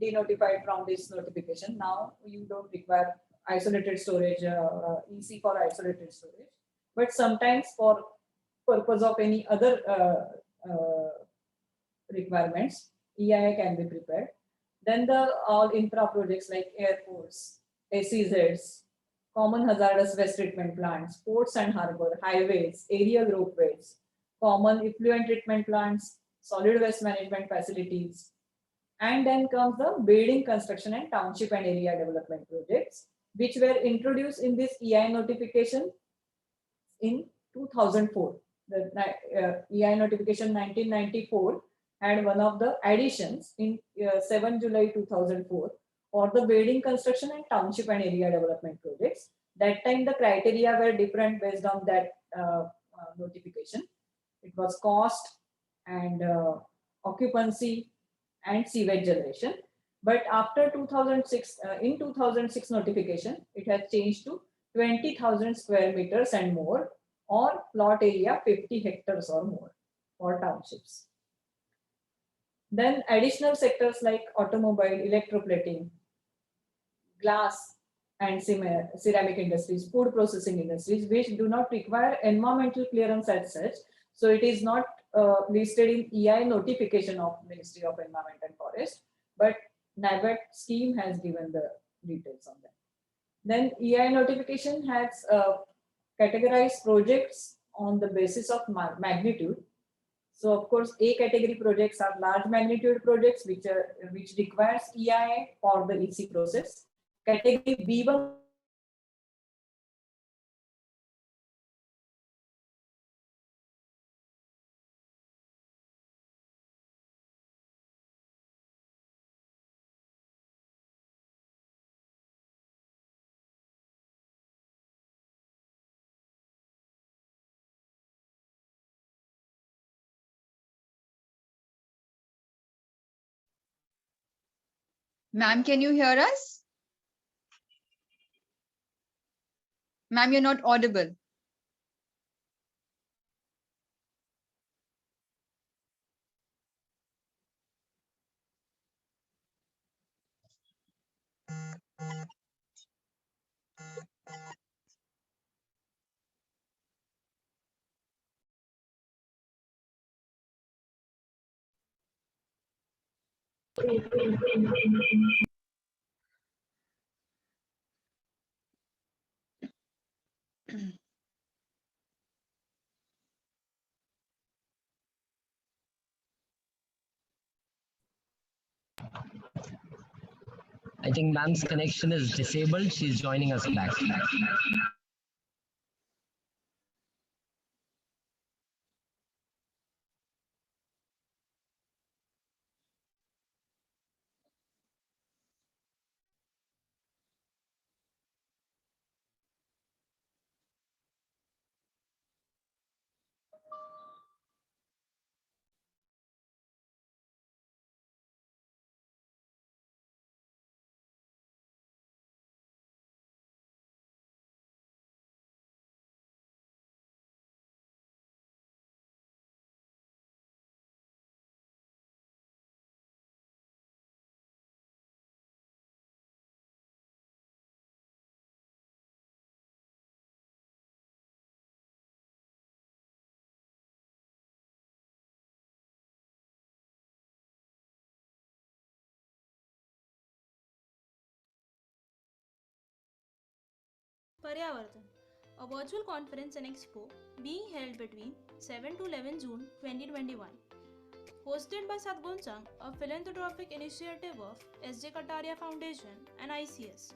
denotified from this notification. Now you don't require isolated storage, EC for isolated storage, but sometimes for purpose of any other requirements, EIA can be prepared. Then the all infra projects like airports, SEZs, common hazardous waste treatment plants, ports and harbor, highways, area roadways, common effluent treatment plants, solid waste management facilities. And then comes the building construction and township and area development projects, which were introduced in this EI notification in 2004. The EI notification 1994 had one of the additions in 7 July 2004 for the building construction and township and area development projects. That time the criteria were different based on that notification. It was cost and occupancy and sewage generation. But after 2006, in 2006 notification, it has changed to 20,000 square meters and more, or plot area 50 hectares or more for townships. Then additional sectors like automobile, electroplating, glass and ceramic industries, food processing industries, which do not require environmental clearance as such. So it is not listed in EI notification of Ministry of Environment and Forest, but NABET scheme has given the details on that. Then EI notification has categorized projects on the basis of magnitude. So of course, A category projects are large magnitude projects which requires EIA for the EC process. Category B1Ma'am, can you hear us? Ma'am, you're not audible. I think ma'am's connection is disabled. She's joining us back. Paryavartan, a virtual conference and expo being held between 7 to 11 June 2021. Hosted by Sadgunsang, a philanthropic initiative of S.J. Kataria Foundation and ICS.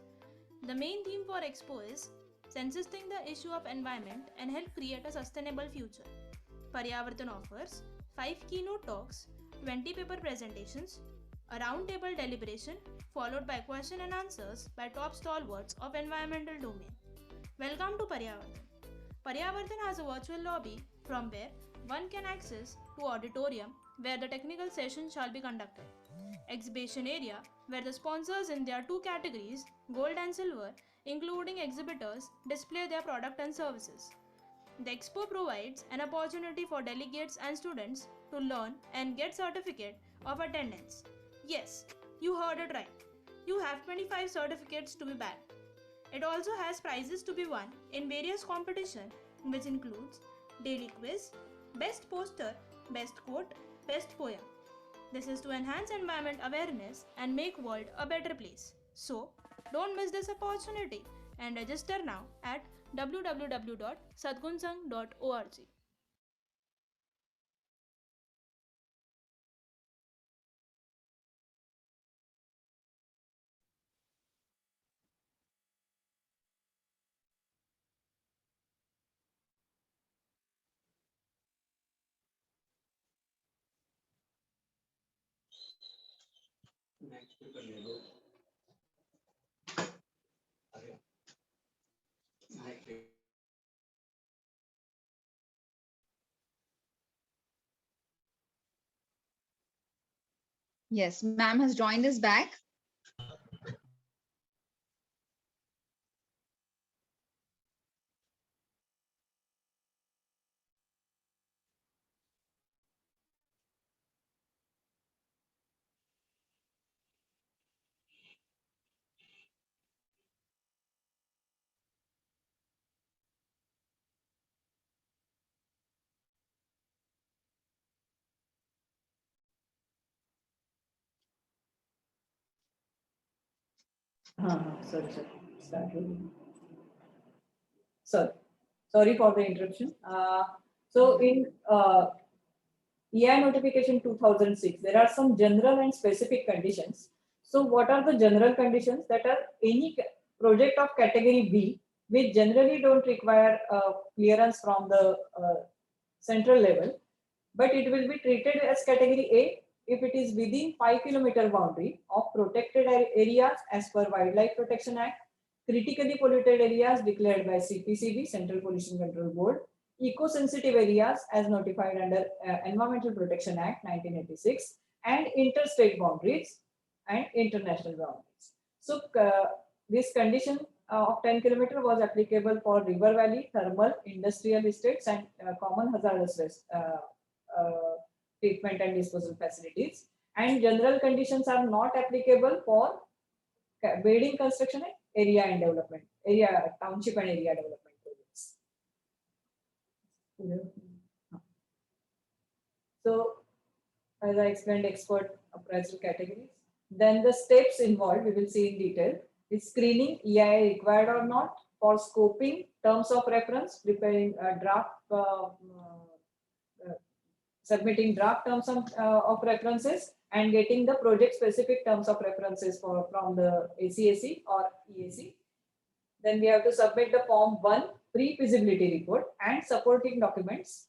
The main theme for expo is sensitizing the issue of environment and help create a sustainable future. Paryavartan offers 5 keynote talks, 20 paper presentations, a roundtable deliberation followed by question and answers by top stalwarts of environmental domain. Welcome to Paryavartan. Paryavartan has a virtual lobby from where one can access to auditorium where the technical session shall be conducted. Exhibition area where the sponsors in their two categories, gold and silver, including exhibitors, display their product and services. The expo provides an opportunity for delegates and students to learn and get certificate of attendance. Yes, you heard it right. You have 25 certificates to be bagged. It also has prizes to be won in various competitions, which includes daily quiz, best poster, best quote, best poem. This is to enhance environment awareness and make world a better place. So, don't miss this opportunity and register now at www.sadgunsang.org. Yes, ma'am has joined us back. Sorry. Start with- Sorry for the interruption. So in EI notification 2006, there are some general and specific conditions. So what are the general conditions? That are any project of category B, which generally don't require clearance from the central level, but it will be treated as category A if it is within 5-kilometer boundary of protected areas as per Wildlife Protection Act, critically polluted areas declared by CPCB, Central Pollution Control Board, eco-sensitive areas as notified under Environmental Protection Act 1986, and interstate boundaries and international boundaries. So this condition of 10 km was applicable for river valley, thermal, industrial estates, and common hazardous waste treatment and disposal facilities. And general conditions are not applicable for building construction and area and development, township and area development projects. So, as I explained, expert appraisal categories. Then the steps involved, we will see in detail. Is screening, EIA required or not, for scoping, terms of reference, preparing a draft, submitting draft terms of references, and getting the project specific terms of references from the ACAC or EAC. Then we have to submit the Form 1 pre-feasibility report and supporting documents.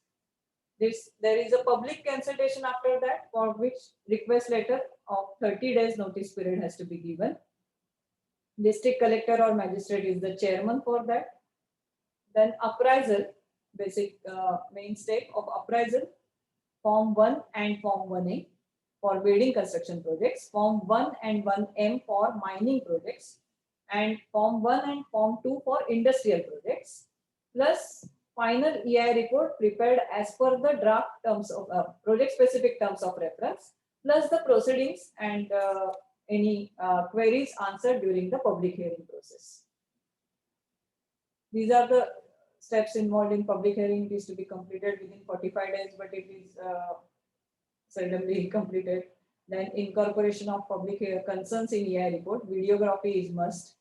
There is a public consultation after that, for which request letter of 30 days notice period has to be given. District collector or magistrate is the chairman for that. Then appraisal, basic main step of appraisal, Form 1 and Form 1A for building construction projects, Form 1 and 1M for mining projects, and Form 1 and Form 2 for industrial projects, plus final EI report prepared as per the draft terms of project specific terms of reference, plus the proceedings and any queries answered during the public hearing process. These are the steps involved in public hearing. It is to be completed within 45 days, but it is seldomly completed. Then incorporation of public concerns in EI report. Videography is must.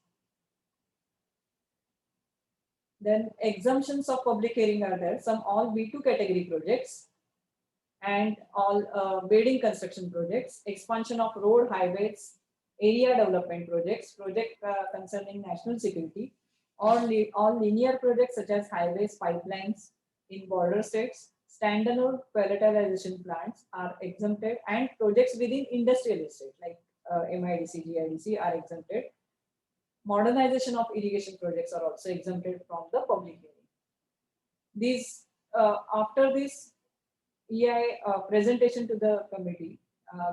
Then exemptions of public hearing are there. Some all B2 category projects and all building construction projects, expansion of road, highways, area development projects, project concerning national security, or all linear projects such as highways, pipelines in border states, standalone pelletization plants are exempted, and projects within industrial estate like MIDC, GIDC are exempted. Modernization of irrigation projects are also exempted from the public hearing. These after this EI presentation to the committee,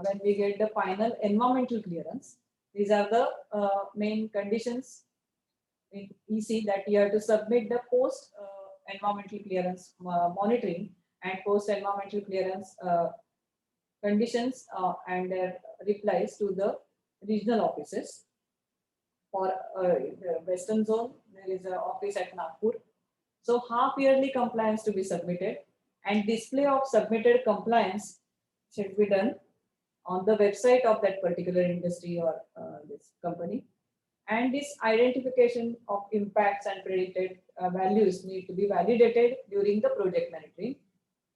when we get the final environmental clearance, these are the main conditions in EC that you have to submit the post environmental clearance monitoring and post environmental clearance conditions and their replies to the regional offices. For the Western Zone, there is an office at Nagpur. So half yearly compliance to be submitted, and display of submitted compliance should be done on the website of that particular industry or this company. And this identification of impacts and predicted values need to be validated during the project monitoring,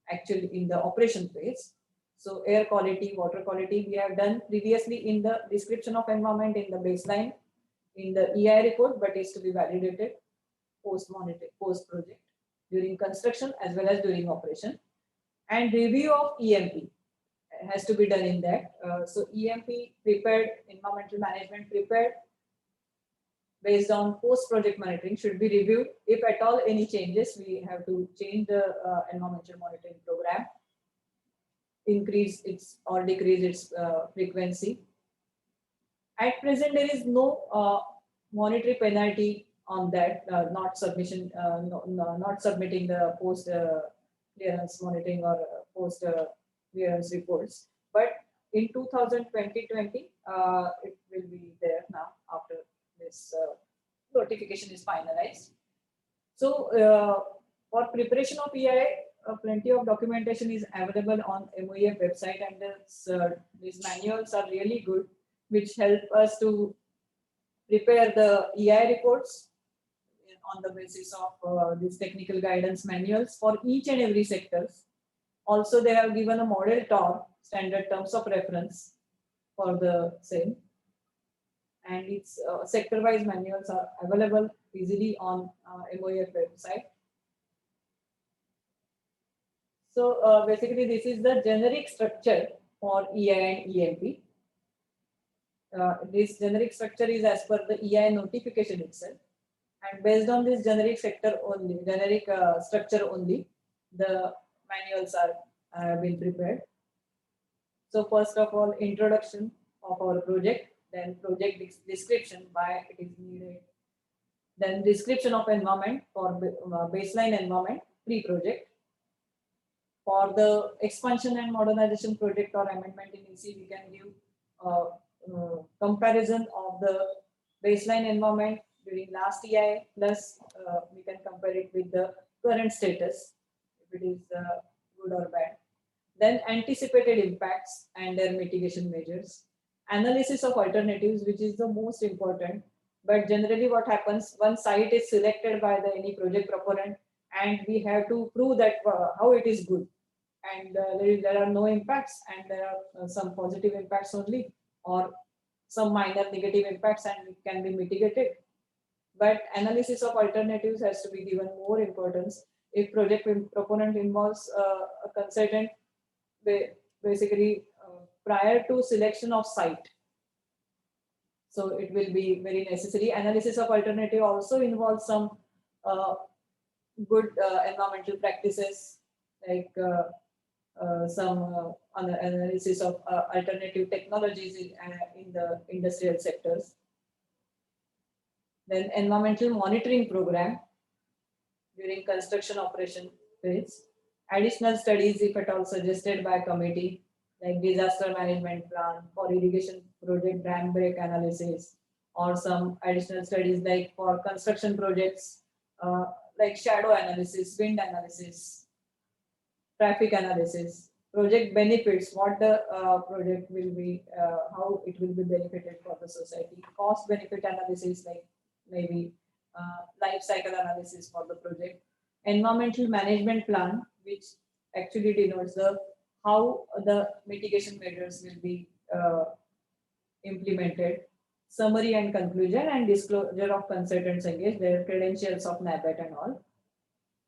actually in the operation phase. So air quality, water quality, we have done previously in the description of environment in the baseline in the EI report, but is to be validated post project during construction as well as during operation. And review of EMP has to be done in that. So EMP prepared, environmental management prepared based on post project monitoring should be reviewed. If at all any changes, we have to change the environmental monitoring program, increase its or decrease its frequency. At present, there is no monetary penalty on that, not submitting the post clearance monitoring or post clearance reports. But in 2020, it will be there now after this notification is finalized. So for preparation of EIA, plenty of documentation is available on MOEF website, and these manuals are really good, which help us to prepare the EI reports on the basis of these technical guidance manuals for each and every sectors. Also, they have given a model TOR, standard terms of reference, for the same. And its sector-wise manuals are available easily on MOEF website. So basically, this is the generic structure for EI and EMP. This generic structure is as per the EI notification itself, and based on this generic structure only, the manuals are been prepared. So first of all, introduction of our project, then project description, why it is needed, then description of environment for baseline environment pre-project. For the expansion and modernization project or amendment in EC, we can give comparison of the baseline environment during last EI, plus we can compare it with the current status, if it is good or bad. Then anticipated impacts and their mitigation measures. Analysis of alternatives, which is the most important. But generally what happens, one site is selected by any project proponent, and we have to prove that how it is good. And there are no impacts, and there are some positive impacts only, or some minor negative impacts, and it can be mitigated. But analysis of alternatives has to be given more importance. If project proponent involves a consultant, basically prior to selection of site, so it will be very necessary. Analysis of alternative also involves some good environmental practices, like some analysis of alternative technologies in the industrial sectors. Then environmental monitoring program during construction operation phase. Additional studies, if at all suggested by committee, like disaster management plan for irrigation project dam break analysis, or some additional studies like for construction projects, like shadow analysis, wind analysis, traffic analysis, project benefits, what the project will be, how it will be benefited for the society, cost benefit analysis, like maybe life cycle analysis for the project, environmental management plan, which actually denotes how the mitigation measures will be implemented, summary and conclusion, and disclosure of consultants engaged, their credentials of NABAT and all.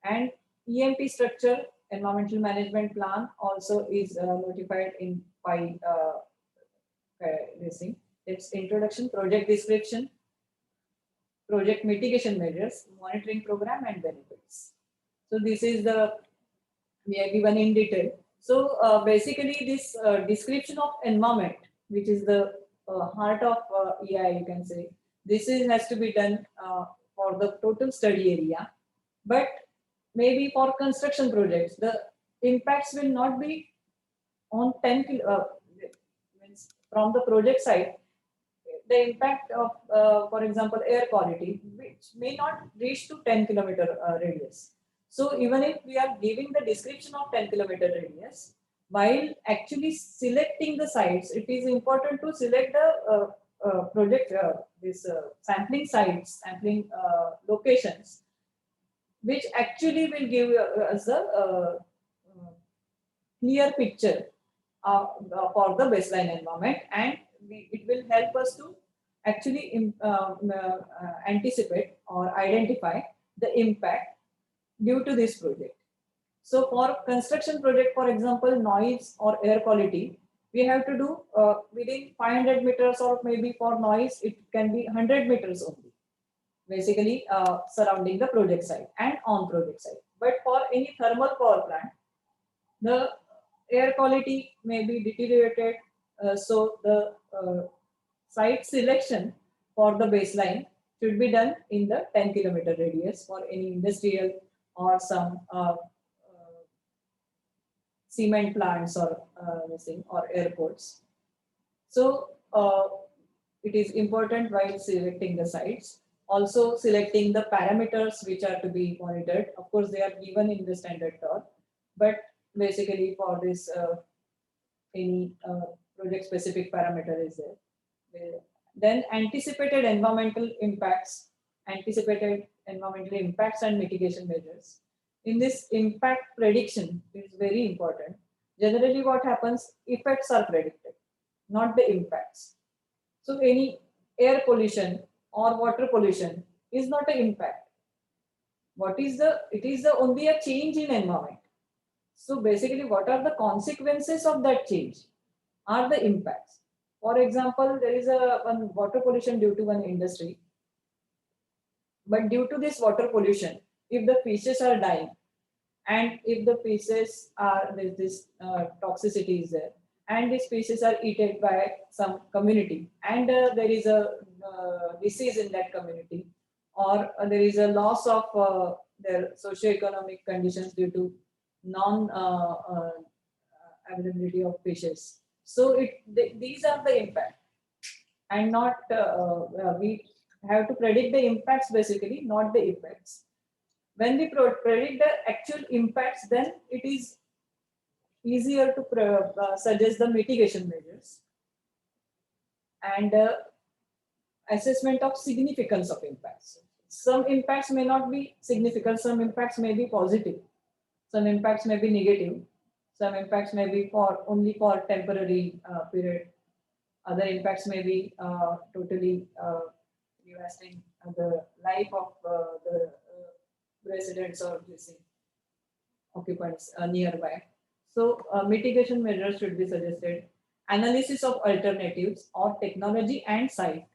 And EMP structure, environmental management plan, also is notified in by this thing. Its introduction, project description, project mitigation measures, monitoring program, and benefits. So this is the we are given in detail. So basically, this description of environment, which is the heart of EI, you can say, this has to be done for the total study area. But maybe for construction projects, the impacts will not be on 10 means from the project side. The impact of, for example, air quality, which may not reach to 10-kilometer radius. So even if we are giving the description of 10-kilometer radius, while actually selecting the sites, it is important to select the project, sampling sites, sampling locations, which actually will give us a clear picture for the baseline environment, and it will help us to actually anticipate or identify the impact due to this project. So for construction project, for example, noise or air quality, we have to do within 500 meters, or maybe for noise, it can be 100 meters only, basically surrounding the project site and on project site. But for any thermal power plant, the air quality may be deteriorated. So the site selection for the baseline should be done in the 10-kilometer radius for any industrial or some cement plants or airports. So it is important while selecting the sites. Also selecting the parameters which are to be monitored. Of course, they are given in the standard talk, but basically for this any project specific parameter is there. Then anticipated environmental impacts and mitigation measures. In this impact prediction is very important. Generally what happens, effects are predicted, not the impacts. So any air pollution or water pollution is not an impact. It is only a change in environment. So basically what are the consequences of that change are the impacts. For example, there is one water pollution due to one industry. But due to this water pollution, if the fishes are dying, and if the fishes are, this toxicity is there, and these fishes are eaten by some community, and there is a disease in that community, or there is a loss of their socio-economic conditions due to non-availability of fishes. So these are the impact, and not we have to predict the impacts basically, not the effects. When we predict the actual impacts, then it is easier to suggest the mitigation measures and assessment of significance of impacts. Some impacts may not be significant, some impacts may be positive, some impacts may be negative, some impacts may be only for temporary period, other impacts may be totally devastating the life of the residents or occupants nearby. So mitigation measures should be suggested. Analysis of alternatives or technology and site.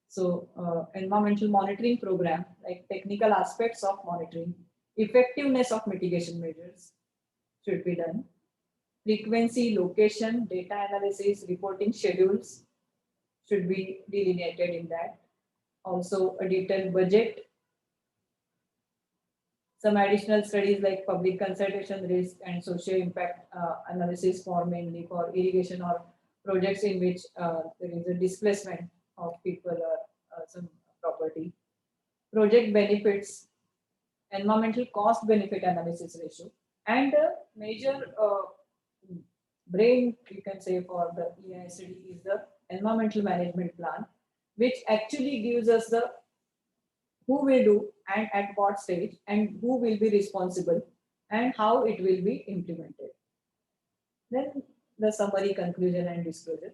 So environmental monitoring program, like technical aspects of monitoring, effectiveness of mitigation measures should be done. Frequency, location, data analysis, reporting schedules should be delineated in that. Also a detailed budget. Some additional studies like public consultation, risk, and social impact analysis for mainly for irrigation or projects in which there is a displacement of people or some property. Project benefits, environmental cost benefit analysis ratio, and a major brain, you can say, for the EI study is the environmental management plan, which actually gives us the who will do and at what stage, and who will be responsible, and how it will be implemented. Then the summary, conclusion, and disclosure.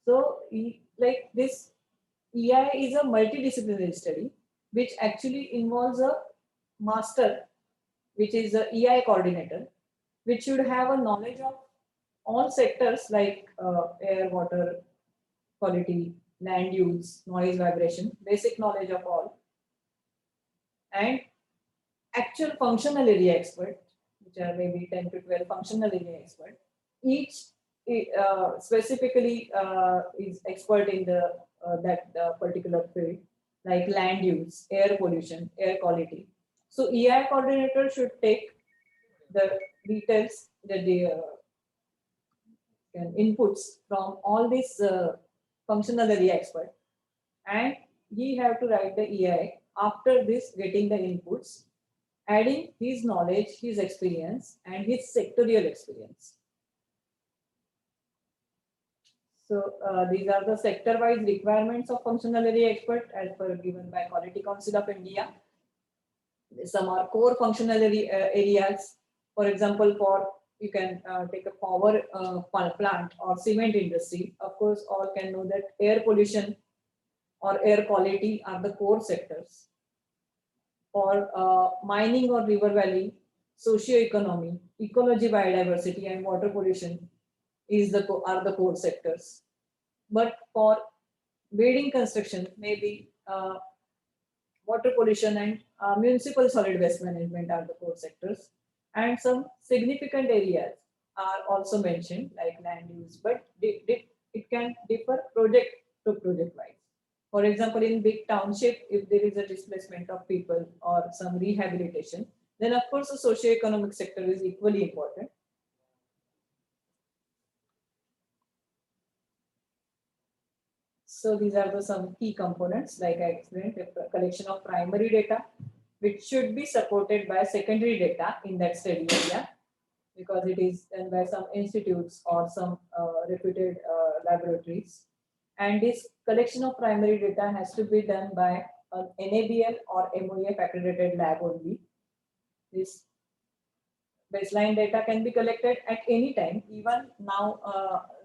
So, like this, EI is a multidisciplinary study which actually involves a master, which is the EI coordinator, which should have a knowledge of all sectors like air, water, quality, land use, noise, vibration, basic knowledge of all, and actual functional area expert, which are maybe 10 to 12 functional area expert. Each specifically is expert in the that particular field, like land use, air pollution, air quality. So EI coordinator should take the details, the inputs from all these functional area expert, and he have to write the EI after this, getting the inputs, adding his knowledge, his experience, and his sectorial experience. So these are the sector-wise requirements of functional area expert as per given by Quality Council of India. Some are core functional areas. For example, you can take a power plant or cement industry. Of course, all can know that air pollution or air quality are the core sectors. For mining or river valley, socio-economy, ecology, biodiversity, and water pollution are the core sectors. But for building construction, maybe water pollution and municipal solid waste management are the core sectors. And some significant areas are also mentioned, like land use, but it can differ project to project wise. For example, in big township, if there is a displacement of people or some rehabilitation, then of course the socio-economic sector is equally important. So these are some key components, like I explained, a collection of primary data, which should be supported by secondary data in that study area, because it is done by some institutes or some reputed laboratories. And this collection of primary data has to be done by an NABL or MOEF accredited lab only. This baseline data can be collected at any time. Even now,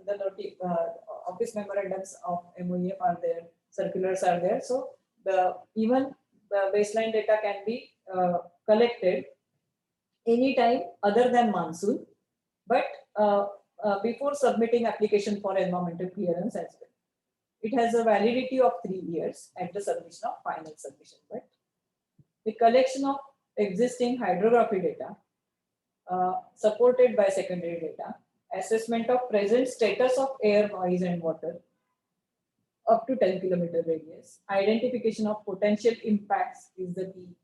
the office memorandums of MOEF are there, circulars are there. So even the baseline data can be collected anytime other than monsoon, but before submitting application for environmental clearance as well. It has a validity of 3 years at the submission of final submission. But the collection of existing hydrography data supported by secondary data, assessment of present status of air, noise, and water up to 10 kilometer radius, identification of potential impacts is the key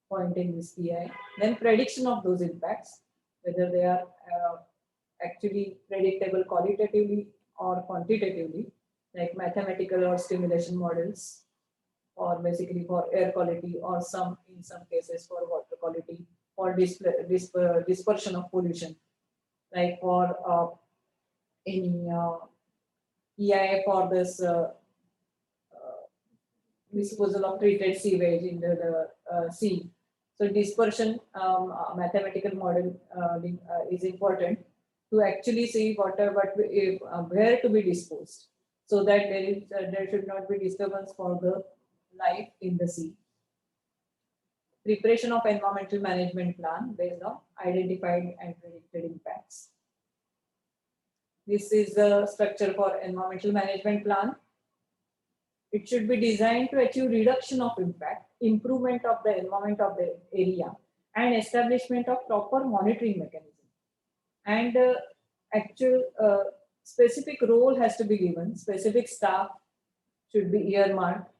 point in this EI. Then prediction of those impacts, whether they are actually predictable qualitatively or quantitatively, like mathematical or simulation models, or basically for air quality, or in some cases for water quality, or dispersion of pollution, like for any EIA for this disposal of treated sewage into the sea. So dispersion mathematical model is important to actually see where to be disposed, so that there should not be disturbance for the life in the sea. Preparation of environmental management plan based on identified and predicted impacts. This is the structure for environmental management plan. It should be designed to achieve reduction of impact, improvement of the environment of the area, and establishment of proper monitoring mechanism. And actual specific role has to be given, specific staff should be earmarked,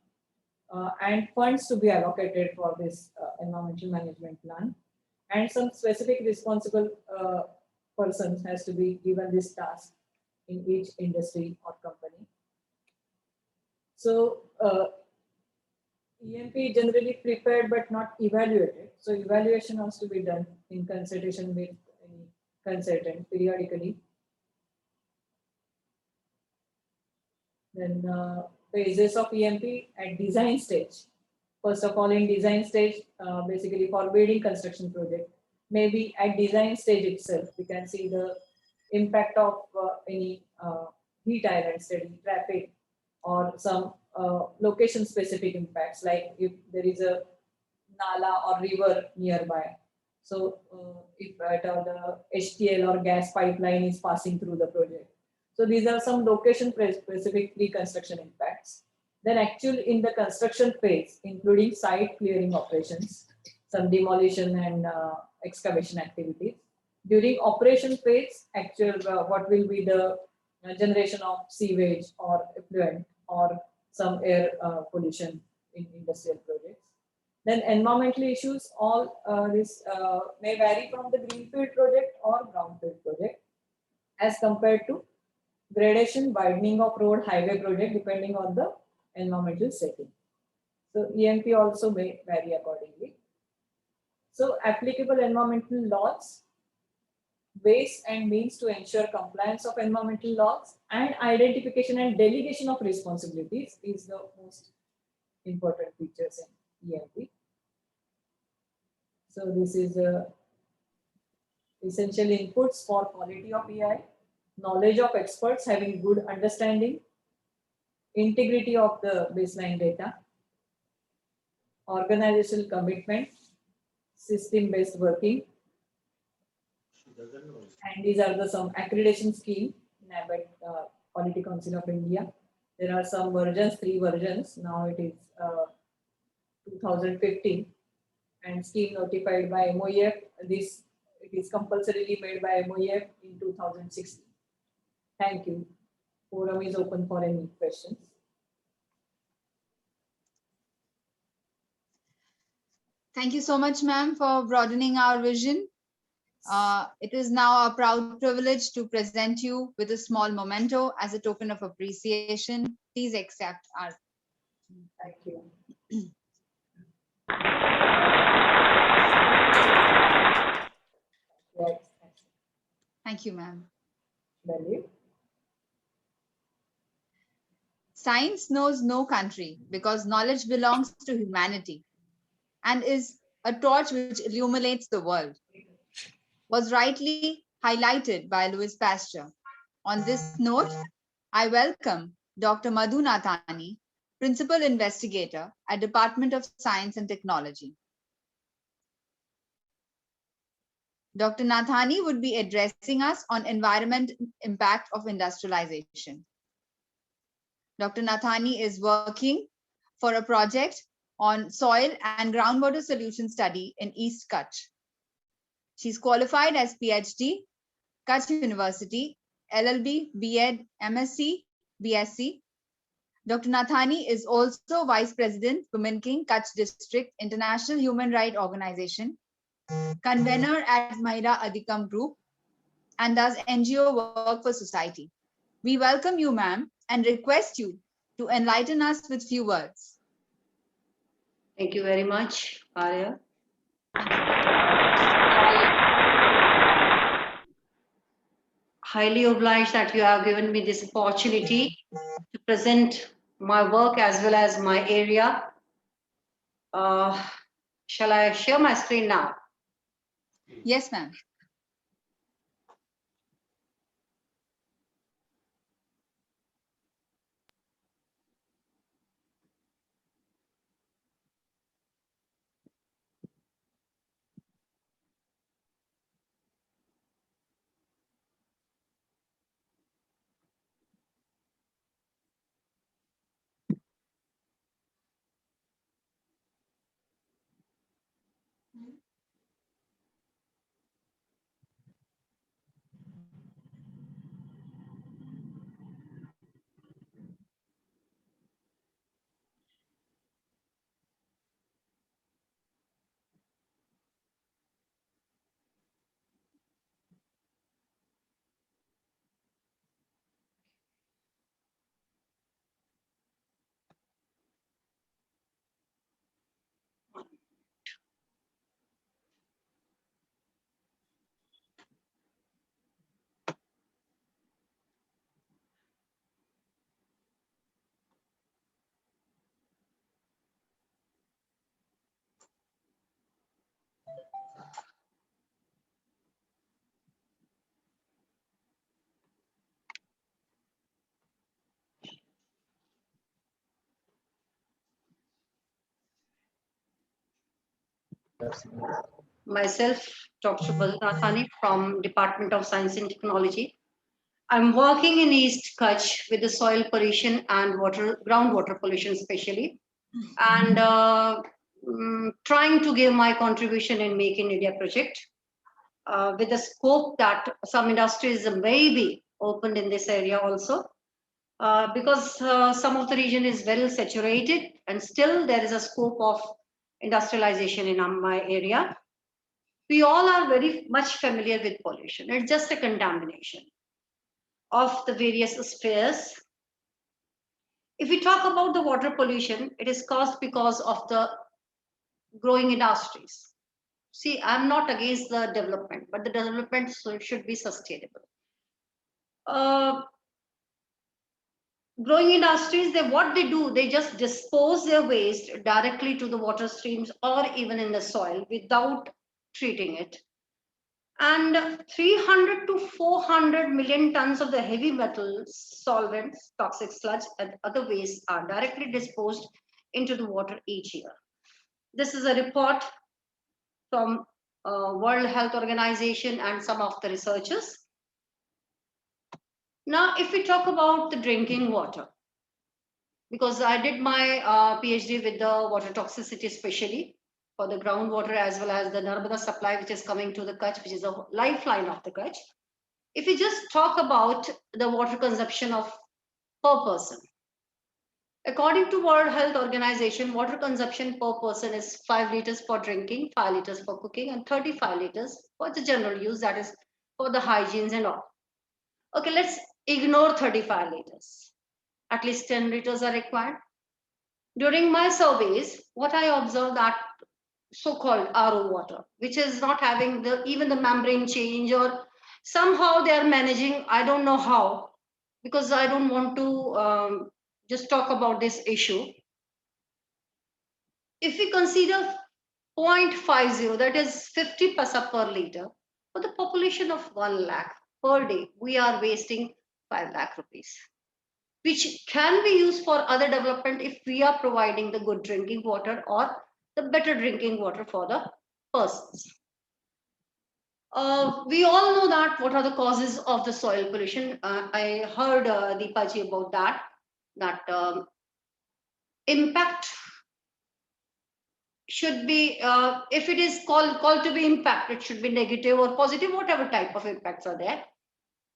and funds to be allocated for this environmental management plan. And some specific responsible persons has to be given this task in each industry or company. So EMP generally prepared but not evaluated. So evaluation has to be done in consultation with any consultant periodically. Then phases of EMP at design stage. First of all, in design stage, basically for building construction project, maybe at design stage itself, we can see the impact of any heat island study, traffic, or some location specific impacts, like if there is a nala or river nearby. So if at all the HTL or gas pipeline is passing through the project. So these are some location specific pre-construction impacts. Then actual in the construction phase, including site clearing operations, some demolition and excavation activities. During operation phase, actual what will be the generation of sewage or effluent or some air pollution in industrial projects. Then environmental issues, all this may vary from the greenfield project or brownfield project as compared to gradation widening of road highway project depending on the environmental setting. So EMP also may vary accordingly. So applicable environmental laws, ways and means to ensure compliance of environmental laws, and identification and delegation of responsibilities is the most important features in EMP. So this is essential inputs for quality of EI, knowledge of experts having good understanding, integrity of the baseline data, organizational commitment, system-based working, and these are the some accreditation scheme in NABET, Quality Council of India. There are some versions, 3 versions. Now it is 2015, and scheme notified by MOEF. This it is compulsorily made by MOEF in 2016. Thank you. Forum is open for any questions. Thank you so much, ma'am, for broadening our vision. It is now a proud privilege to present you with a small memento as a token of appreciation. Please accept our. Thank you. Yes. Thank you, ma'am. Value. Science knows no country because knowledge belongs to humanity and is a torch which illuminates the world, was rightly highlighted by Louis Pasteur. On this note, I welcome Dr. Madhu Nathani, Principal Investigator at Department of Science and Technology. Dr. Nathani would be addressing us on environment impact of industrialization. Dr. Nathani is working for a project on soil and groundwater solution study in East Kutch. She's qualified as PhD, Kutch University, LLB, B.Ed, MSc, BSc. Dr. Nathani is also Vice President, Women King, Kutch District, International Human Rights Organization, convener at Mahila Adhikam Group, and does NGO work for society. We welcome you, ma'am, and request you to enlighten us with few words. Thank you very much, Arya. Highly obliged that you have given me this opportunity to present my work as well as my area. Shall I share my screen now? Yes, ma'am. Myself, Dr. Badrinathani from Department of Science and Technology. I'm working in East Kutch with the soil pollution and groundwater pollution especially, and trying to give my contribution in Make in India project with the scope that some industries may be opened in this area also. Because some of the region is well saturated and still there is a scope of industrialization in my area. We all are very much familiar with pollution. It's just a contamination of the various spheres. If we talk about the water pollution, it is caused because of the growing industries. See, I'm not against the development, but the development should be sustainable. Growing industries, what they do, they just dispose their waste directly to the water streams or even in the soil without treating it. And 300 to 400 million tons of the heavy metals, solvents, toxic sludge, and other wastes are directly disposed into the water each year. This is a report from World Health Organization and some of the researchers. Now, if we talk about the drinking water, because I did my PhD with the water toxicity, especially for the groundwater as well as the Narmada supply, which is coming to the Kutch, which is a lifeline of the Kutch. If we just talk about the water consumption per person, according to World Health Organization, water consumption per person is 5 liters for drinking, 5 liters for cooking, and 35 liters for the general use, that is for the hygienes and all. Okay, let's ignore 35 liters. At least 10 liters are required. During my surveys, what I observed that so-called RO water, which is not having even the membrane change, or somehow they are managing, I don't know how, because I don't want to just talk about this issue. If we consider 0.50, that is 50 paisa per liter, for the population of 1 lakh per day, we are wasting 5 lakh rupees, which can be used for other development if we are providing the good drinking water or the better drinking water for the persons. We all know that what are the causes of the soil pollution. I heard Deepaji about that impact should be, if it is called to be impact, it should be negative or positive, whatever type of impacts are there.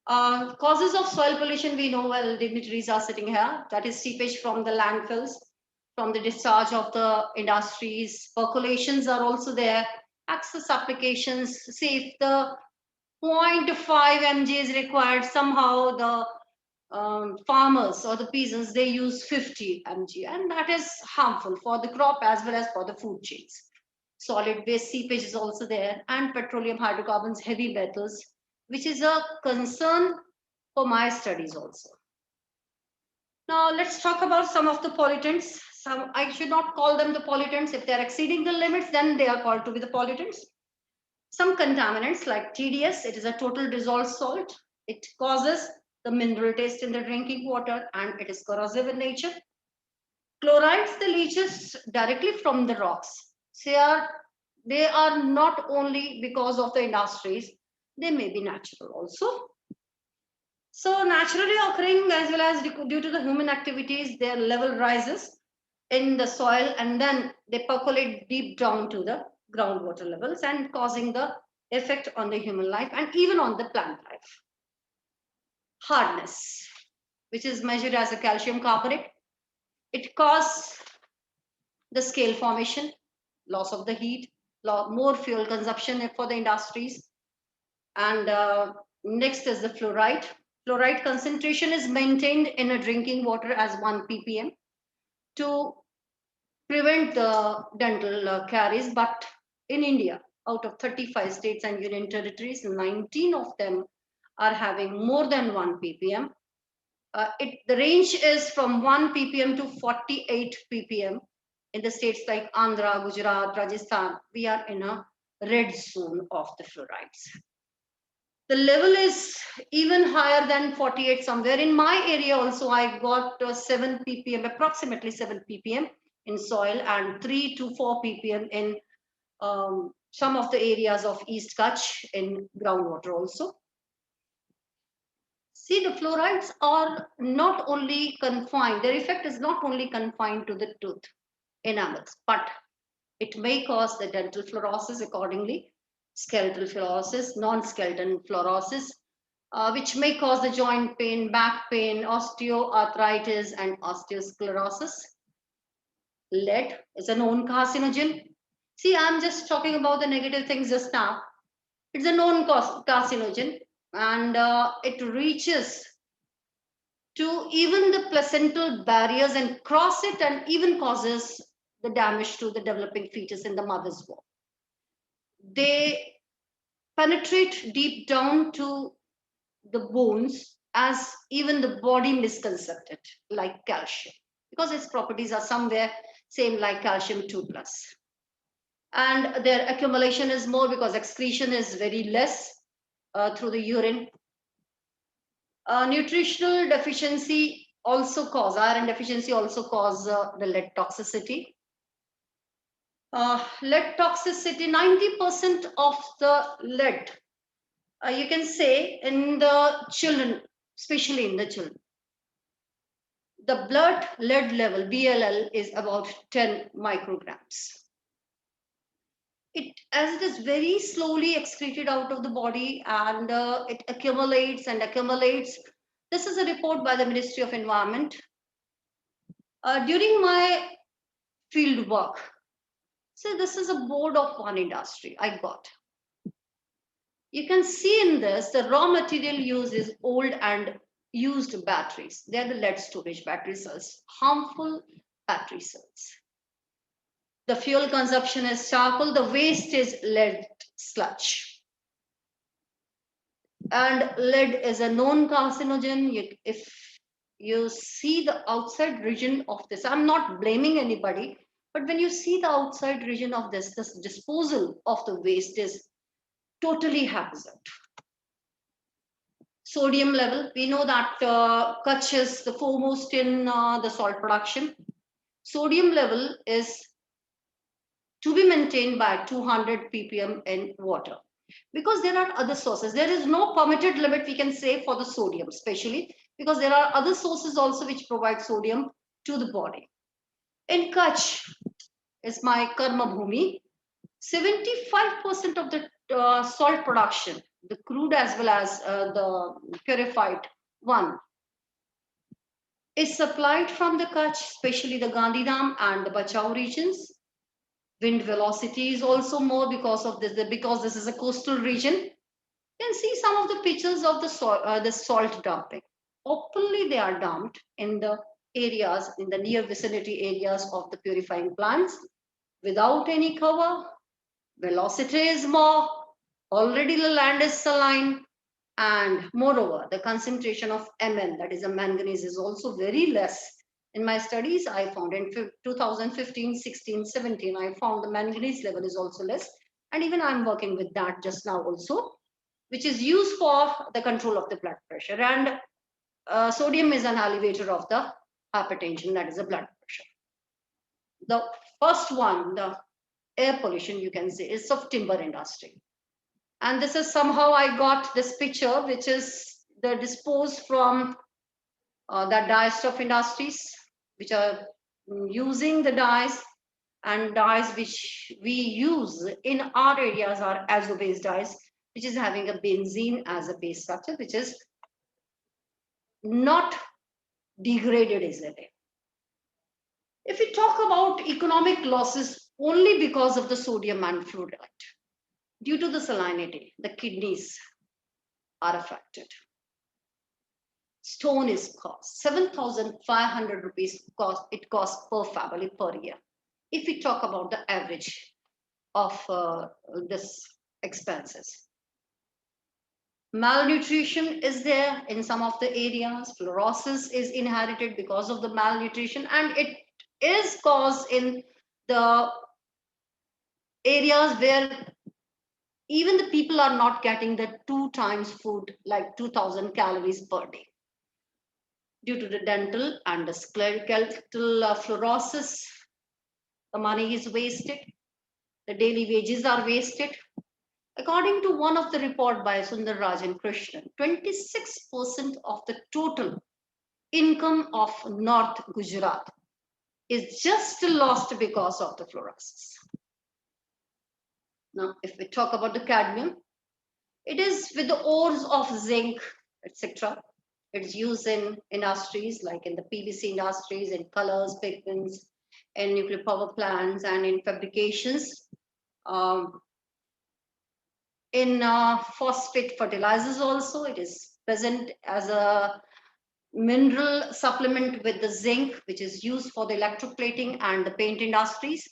Causes of soil pollution, we know well, dignitaries are sitting here, that is seepage from the landfills, from the discharge of the industries, percolations are also there, access applications. See, if the 0.5 mg is required, somehow the farmers or the peasants, they use 50 mg, and that is harmful for the crop as well as for the food chains. Solid waste seepage is also there, and petroleum hydrocarbons, heavy metals, which is a concern for my studies also. Now let's talk about some of the pollutants. I should not call them the pollutants. If they are exceeding the limits, then they are called to be the pollutants. Some contaminants like TDS, it is a total dissolved salt. It causes the mineral taste in the drinking water and it is corrosive in nature. Chlorides, the leaches directly from the rocks. They are not only because of the industries, they may be natural also. So naturally occurring as well as due to the human activities, their level rises in the soil and then they percolate deep down to the groundwater levels and causing the effect on the human life and even on the plant life. Hardness, which is measured as a calcium carbonate. It causes the scale formation, loss of the heat, more fuel consumption for the industries. And next is the fluoride. Fluoride concentration is maintained in a drinking water as 1 ppm to prevent the dental caries. But in India, out of 35 states and union territories, 19 of them are having more than 1 ppm. The range is from 1 ppm to 48 ppm. In the states like Andhra, Gujarat, Rajasthan, we are in a red zone of the fluorides. The level is even higher than 48 somewhere. In my area also, I got 7 ppm, approximately 7 ppm in soil and 3 to 4 ppm in some of the areas of East Kutch in groundwater also. See, the fluorides are not only confined, their effect is not only confined to the tooth enamels, but it may cause the dental fluorosis accordingly, skeletal fluorosis, non-skeletal fluorosis, which may cause the joint pain, back pain, osteoarthritis, and osteosclerosis. Lead is a known carcinogen. See, I'm just talking about the negative things just now. It's a known carcinogen, and it reaches to even the placental barriers and cross it, and even causes the damage to the developing fetus in the mother's womb. They penetrate deep down to the bones, as even the body misconcept it, like calcium, because its properties are somewhere same like calcium 2+. And their accumulation is more because excretion is very less through the urine. Nutritional deficiency also cause, iron deficiency also cause the lead toxicity. Lead toxicity, 90% of the lead, you can say in the children, especially in the children. The blood lead level, BLL, is about 10 micrograms. As it is very slowly excreted out of the body, and it accumulates and accumulates. This is a report by the Ministry of Environment. During my field work, so this is a board of one industry I got. You can see in this, the raw material used is old and used batteries. They are the lead storage battery cells, harmful battery cells. The fuel consumption is charcoal, the waste is lead sludge. And lead is a known carcinogen. If you see the outside region of this, I'm not blaming anybody, but when you see the outside region of this disposal of the waste is totally hazard. Sodium level, we know that Kutch is the foremost in the salt production. Sodium level is to be maintained by 200 ppm in water, because there are other sources. There is no permitted limit, we can say, for the sodium, especially because there are other sources also which provide sodium to the body. In Kutch is my Karma Bhumi, 75% of the salt production, the crude as well as the purified one, is supplied from the Kutch, especially the Gandhidham and the Bachau regions. Wind velocity is also more because of this, because this is a coastal region. You can see some of the pictures of the salt dumping. Openly they are dumped in the areas, in the near vicinity areas of the purifying plants without any cover. Velocity is more, already the land is saline, and moreover, the concentration of Mn, that is a manganese, is also very less. In my studies, I found in 2015, 16, 17, I found the manganese level is also less. And even I'm working with that just now also, which is used for the control of the blood pressure. And sodium is an elevator of the hypertension, that is the blood pressure. The first one, the air pollution, you can say, is of timber industry. And this is somehow I got this picture, which is the disposed from the dyestuff industries, which are using the dyes, and dyes which we use in our areas are azo-based dyes, which is having a benzene as a base structure, which is not degraded easily. If we talk about economic losses only because of the sodium and fluoride, due to the salinity, the kidneys are affected. Stone is cost 7,500 rupees it costs per family per year. If we talk about the average of this expenses. Malnutrition is there in some of the areas. Fluorosis is inherited because of the malnutrition, and it is caused in the areas where even the people are not getting the 2 times food, like 2,000 calories per day. Due to the dental and the skeletal fluorosis, the money is wasted. The daily wages are wasted. According to one of the report by Sundar Rajan Krishnan, 26% of the total income of North Gujarat is just lost because of the fluorosis. Now, if we talk about the cadmium, it is with the ores of zinc, etc. It's used in industries like in the PVC industries, in colors, pigments, in nuclear power plants, and in fabrications. In phosphate fertilizers also, it is present as a mineral supplement with the zinc, which is used for the electroplating and the paint industries.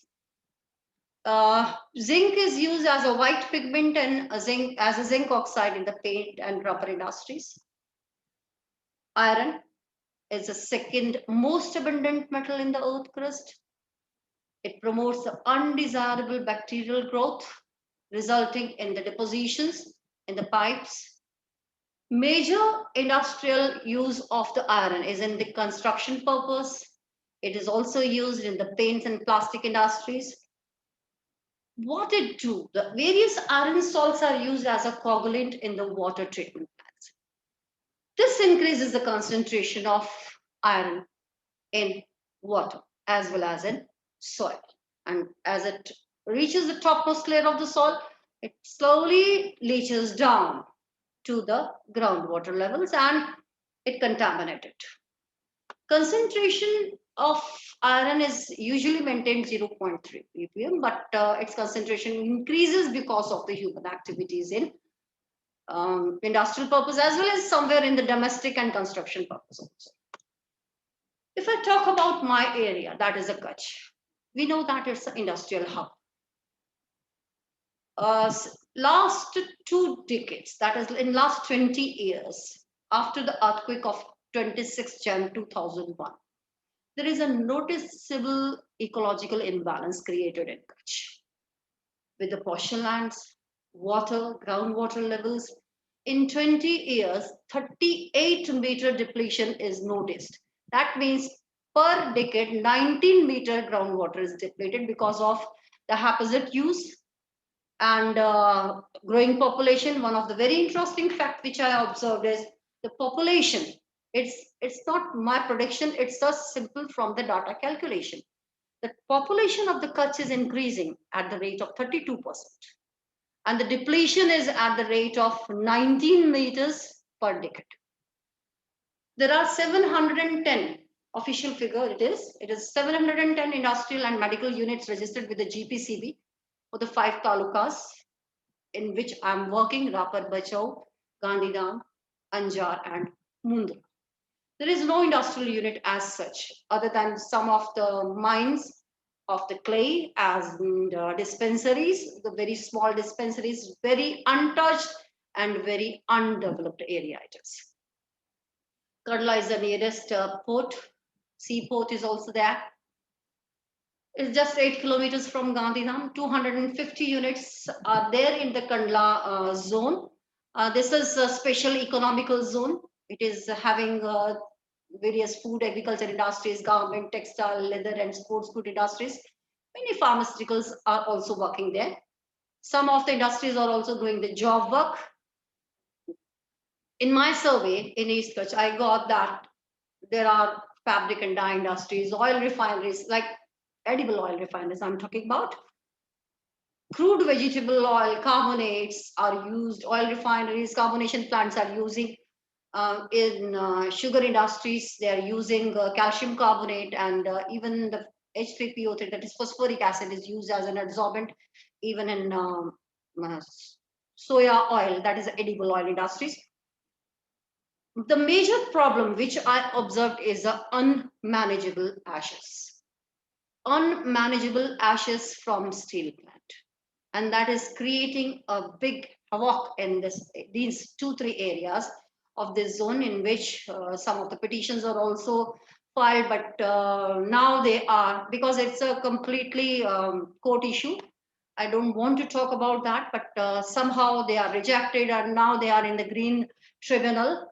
Zinc is used as a white pigment and as a zinc oxide in the paint and rubber industries. Iron is the second most abundant metal in the earth crust. It promotes the undesirable bacterial growth, resulting in the depositions in the pipes. Major industrial use of the iron is in the construction purpose. It is also used in the paints and plastic industries. What it do? The various iron salts are used as a coagulant in the water treatment plants. This increases the concentration of iron in water as well as in soil. And as it reaches the topmost layer of the soil, it slowly leaches down to the groundwater levels and it contaminates it. Concentration of iron is usually maintained 0.3 ppm, but its concentration increases because of the human activities in industrial purpose as well as somewhere in the domestic and construction purpose also. If I talk about my area, that is a Kutch, we know that it's an industrial hub. Last 2 decades, that is in last 20 years, after the earthquake of 26 Jan 2001, there is a noticeable ecological imbalance created in Kutch. With the portion lands, water, groundwater levels, in 20 years, 38-meter depletion is noticed. That means per decade, 19-meter groundwater is depleted because of the haphazard use and growing population. One of the very interesting fact which I observed is the population. It's not my prediction, it's just simple from the data calculation. The population of the Kutch is increasing at the rate of 32%. And the depletion is at the rate of 19 meters per decade. There are 710 official figure it is 710 industrial and medical units registered with the GPCB for the 5 talukas in which I'm working: Rapar, Bachau, Gandhidham, Anjar and Mundra. There is no industrial unit as such other than some of the mines of the clay as dispensaries, the very small dispensaries, very untouched and very undeveloped area it is. Kandla is the nearest port. Seaport is also there. It's just 8 kilometers from Gandhidham. 250 units are there in the Kandla zone. This is a special economical zone. It is having various food, agriculture industries, garment, textile, leather and sports food industries. Many pharmaceuticals are also working there. Some of the industries are also doing the job work. In my survey in East Kutch, I got that there are fabric and dye industries, oil refineries, like edible oil refineries I'm talking about. Crude vegetable oil carbonates are used, oil refineries, carbonation plants are using. In sugar industries, they are using calcium carbonate, and even the H3PO3, that is phosphoric acid, is used as an adsorbent, even in soya oil, that is edible oil industries. The major problem which I observed is the unmanageable ashes. Unmanageable ashes from steel plant. And that is creating a big havoc in these 2-3 areas of this zone, in which some of the petitions are also filed, but now they are, because it's a completely court issue. I don't want to talk about that, but somehow they are rejected and now they are in the green tribunal.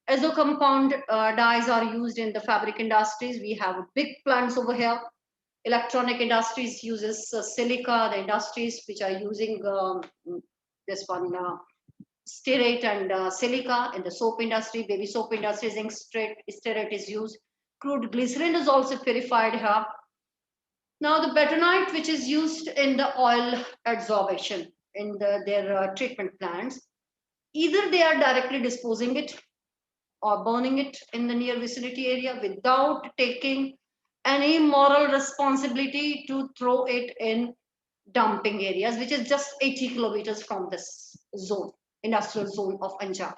Azo compound dyes are used in the fabric industries. We have big plants over here. Electronic industries uses silica. The industries which are using this one stearate and silica. In the soap industry, baby soap industry, zinc stearate is used. Crude glycerin is also purified here. Now the bentonite, which is used in the oil adsorption in their treatment plants, either they are directly disposing it or burning it in the near vicinity area without taking any moral responsibility to throw it in dumping areas, which is just 80 kilometers from this zone, industrial zone of Anjar.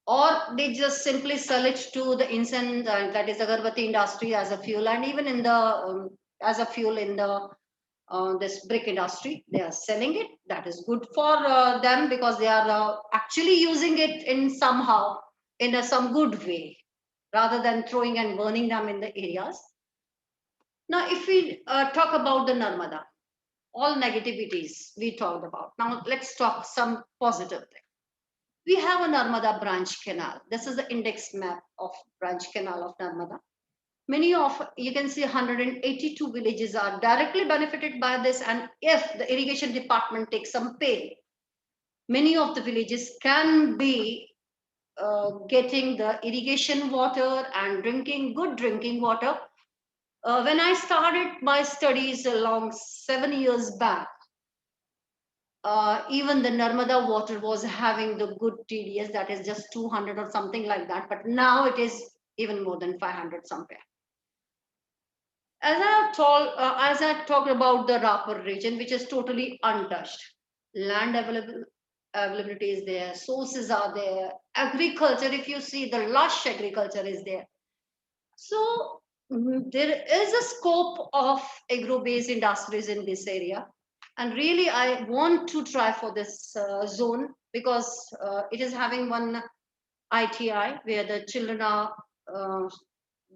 Or they just simply sell it to the incense, that is agarbatti industry, as a fuel, and even in the as a fuel in the this brick industry, they are selling it. That is good for them because they are actually using it in somehow in some good way, rather than throwing and burning them in the areas. Now, if we talk about the Narmada, all negativities we talked about. Now, let's talk some positive thing. We have a Narmada branch canal. This is the index map of branch canal of Narmada. Many of, you can see 182 villages are directly benefited by this, and if the irrigation department takes some pay, many of the villages can be getting the irrigation water and good drinking water. When I started my studies along 7 years back, even the Narmada water was having the good TDS, that is just 200 or something like that, but now it is even more than 500 somewhere. As I talked about the Rapar region, which is totally untouched, land availability is there, sources are there, agriculture, if you see, the lush agriculture is there. So there is a scope of agro-based industries in this area. And really, I want to try for this zone because it is having one ITI where the children are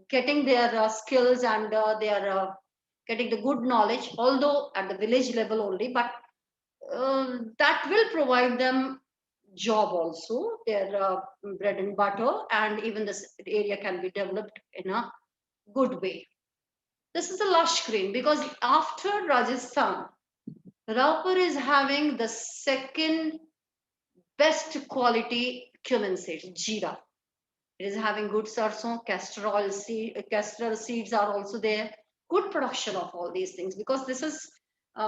getting their skills and they are getting the good knowledge, although at the village level only, but that will provide them job also, their bread and butter, and even this area can be developed in a good way. This is a lush green because after Rajasthan, Raupur is having the second best quality cumin seeds, jeera. It is having good sarson, castor oil castor seeds are also there. Good production of all these things because this is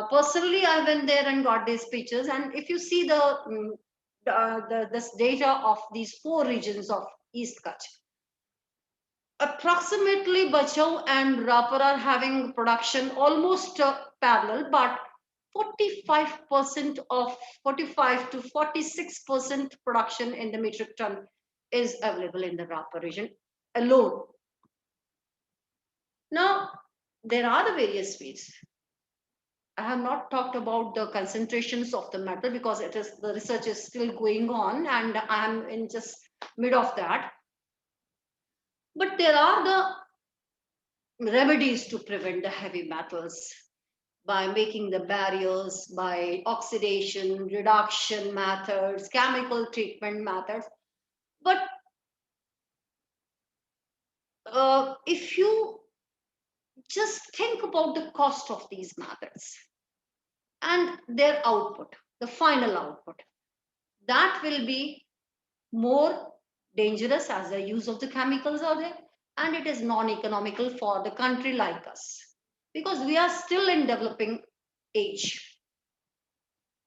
personally I went there and got these pictures, and if you see this data of these 4 regions of East Kutch, approximately Bachau and Rapur are having production almost parallel, but 45% of 45 to 46% production in the metric ton is available in the Rapur region alone. Now, there are the various ways. I have not talked about the concentrations of the metal because the research is still going on and I am in just mid of that. But there are the remedies to prevent the heavy metals by making the barriers, by oxidation, reduction methods, chemical treatment methods. But if you just think about the cost of these methods and their output, the final output, that will be more dangerous as the use of the chemicals are there, and it is non-economical for the country like us because we are still in developing age.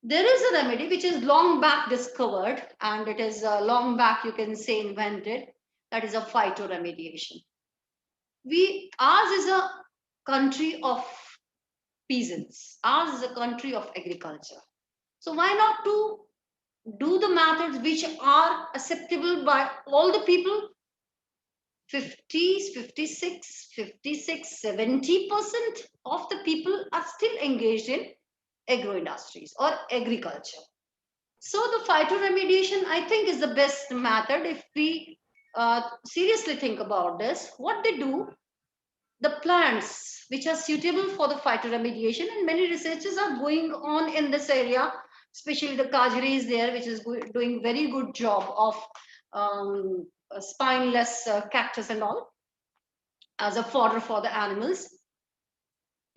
There is a remedy which is long back discovered, and it is long back, you can say, invented. That is a phytoremediation. Ours is a country of peasants. Ours is a country of agriculture. So why not to do the methods which are acceptable by all the people? 50s, 56, 70% of the people are still engaged in agro industries or agriculture. So the phytoremediation, I think, is the best method if we seriously think about this. What they do, the plants which are suitable for the phytoremediation, and many researches are going on in this area, especially the Kajri is there, which is doing very good job of spineless cactus and all. as a fodder for the animals.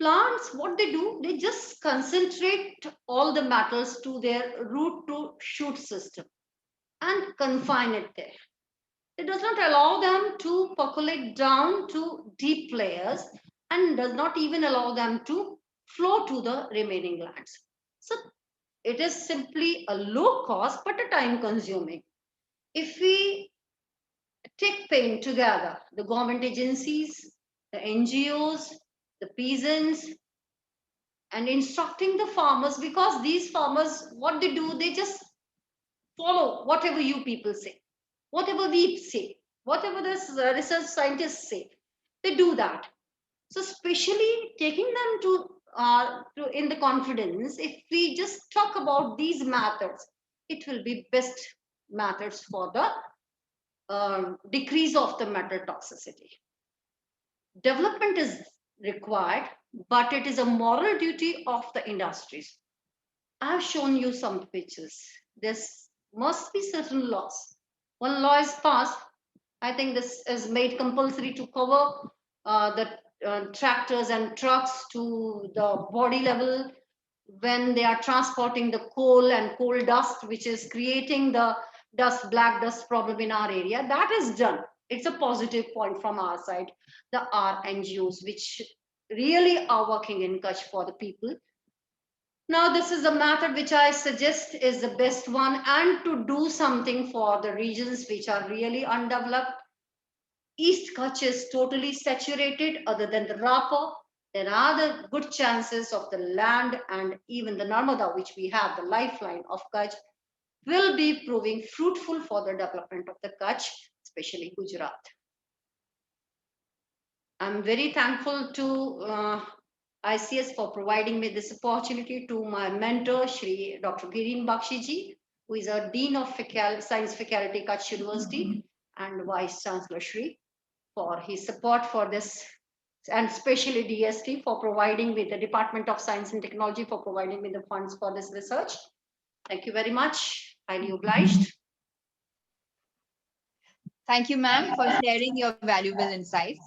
Plants, what they do, they just concentrate all the metals to their root to shoot system and confine it there. It does not allow them to percolate down to deep layers and does not even allow them to flow to the remaining lands. So it is simply a low cost but a time consuming. If we take pain together, the government agencies, the NGOs, the peasants, and instructing the farmers, because these farmers, what they do, they just follow whatever you people say, whatever we say, whatever the research scientists say, they do that. So especially taking them to in the confidence, if we just talk about these methods, it will be best methods for the decrease of the metal toxicity. Development is required, but it is a moral duty of the industries. I have shown you some pictures. There must be certain laws. One law is passed. I think this is made compulsory to cover the tractors and trucks to the body level when they are transporting the coal and coal dust, which is creating the black dust problem in our area. That is done. It's a positive point from our side. The NGOs, which really are working in Kutch for the people. Now, this is a method which I suggest is the best one, and to do something for the regions which are really undeveloped. East Kutch is totally saturated. Other than the Rapa, there are the good chances of the land, and even the Narmada, which we have, the lifeline of Kutch, will be proving fruitful for the development of the Kutch, especially Gujarat. I'm very thankful to ICS for providing me this opportunity, to my mentor, Shri Dr. Girin Bakshiji, who is a Dean of Science Faculty, Kutch University, and Vice Chancellor Shri, for his support for this, and especially DST for providing me, the Department of Science and Technology for providing me the funds for this research. Thank you very much. Highly obliged. Thank you, ma'am, for sharing your valuable insights.